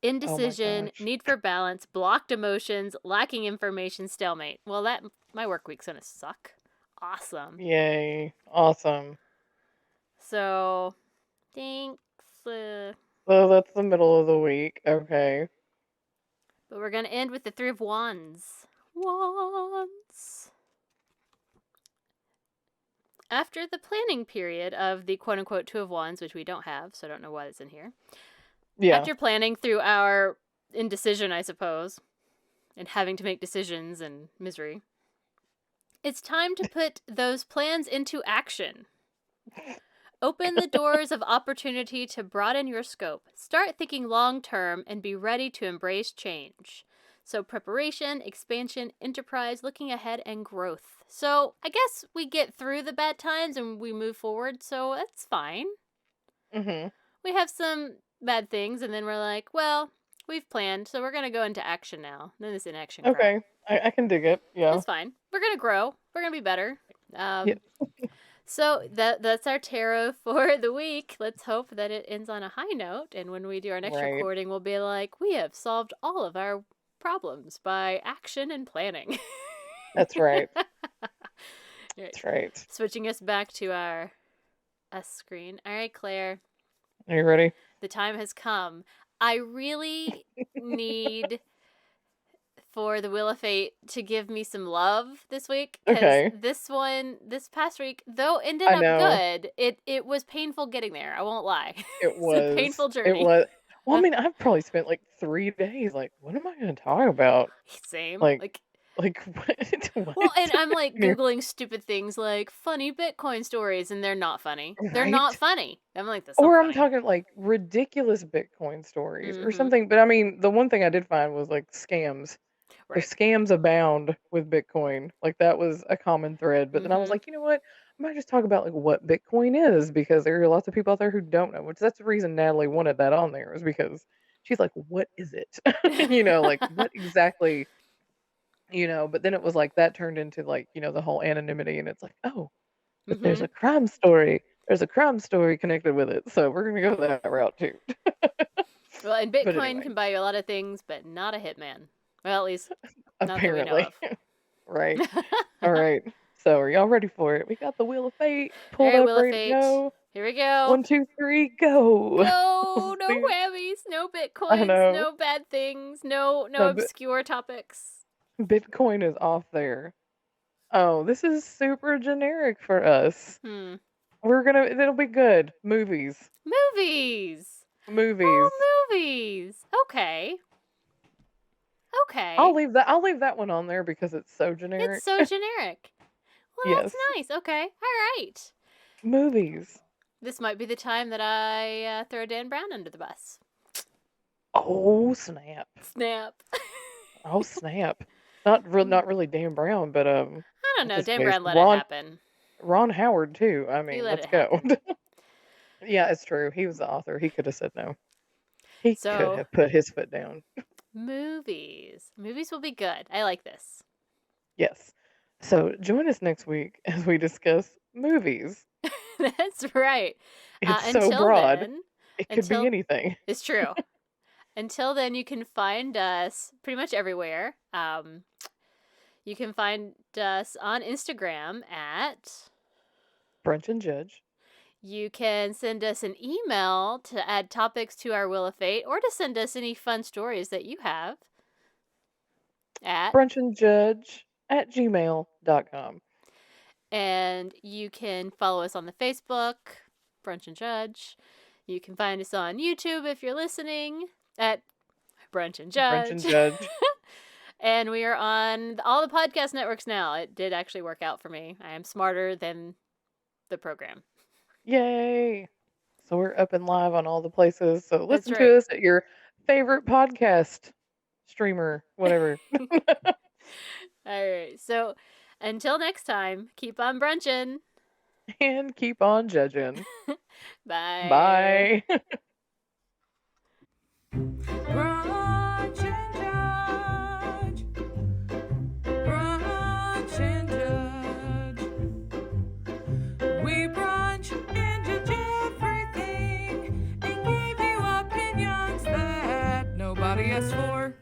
Indecision, need for balance, blocked emotions, lacking information, stalemate. Well, my work week's gonna suck. Awesome. Yay. Awesome. So, thanks. So that's the middle of the week. Okay. But we're going to end with the Three of Wands. Wands. After the planning period of the quote-unquote Two of Wands, which we don't have, so I don't know why it's in here. Yeah. After planning through our indecision, I suppose, and having to make decisions and misery, it's time to put those plans into action. Open the doors of opportunity to broaden your scope. Start thinking long-term and be ready to embrace change. So preparation, expansion, enterprise, looking ahead, and growth. So I guess we get through the bad times and we move forward, so that's fine. Mm-hmm. We have some bad things, and then we're like, well, we've planned, so we're going to go into action now. Then this inaction crap. Okay. I can dig it. Yeah. It's fine. We're going to grow. We're going to be better. Yeah. So that's our tarot for the week. Let's hope that it ends on a high note, and when we do our next recording, we'll be like, we have solved all of our problems by action and planning. That's right. That's right. Switching us back to our screen. All right, Claire. Are you ready? The time has come. I really need for the Wheel of Fate to give me some love this week. Okay. This past week, though ended up good, it was painful getting there. I won't lie. It was a painful journey. It was. Well, I mean, I've probably spent like 3 days. Like, what am I going to talk about? Same. Like what? Well, and I'm like Googling stupid things like funny Bitcoin stories, and they're not funny. Right? They're not funny. I'm like, this. Or I'm talking like ridiculous Bitcoin stories or something. But I mean, the one thing I did find was like scams. Right. The scams abound with Bitcoin. Like that was a common thread. But then I was like, you know what? I might just talk about like what Bitcoin is, because there are lots of people out there who don't know. Which that's the reason Natalie wanted that on there, is because she's like, what is it? Like what exactly? But then it was like that turned into like, the whole anonymity, and it's like, oh, but there's a crime story. There's a crime story connected with it. So we're going to go that route too. Well, and Bitcoin can buy you a lot of things, but not a hitman. Well, at least apparently. Right. All right. So are y'all ready for it? We got the Wheel of Fate. Pull up, ready to go. Here we go. 1, 2, 3, go. No, no whammies, no Bitcoins, no bad things, no obscure topics. Bitcoin is off there. Oh, this is super generic for us. It'll be good. Movies. Oh, movies. Okay. I'll leave that one on there because it's so generic. It's so generic. Well, yes. That's nice. Okay. All right. Movies. This might be the time that I throw Dan Brown under the bus. Oh, snap. Oh, snap. Not really Dan Brown, but I don't know. Dan Brown let it happen. Ron Howard too. I mean, let's go. Yeah, it's true. He was the author. He could have said no. He could have put his foot down. Movies will be good. I like this. Yes. So join us next week as we discuss movies. That's right. It's so broad. It could be anything. It's true. Until then, you can find us pretty much everywhere. You can find us on Instagram at Brunch and Judge. You can send us an email to add topics to our Wheel of Fate, or to send us any fun stories that you have at brunchandjudge@gmail.com. And you can follow us on the Facebook, Brunch and Judge. You can find us on YouTube if you're listening at Brunch and Judge. Brunch and Judge. And we are on all the podcast networks now. It did actually work out for me. I am smarter than the program. Yay! So we're up and live on all the places. So listen to us at your favorite podcast streamer, whatever. All right. So until next time, keep on brunching. And keep on judging. Bye. Bye. Brunch and Judge. Brunch and Judge. We brunch and judge everything and give you opinions that nobody asked for.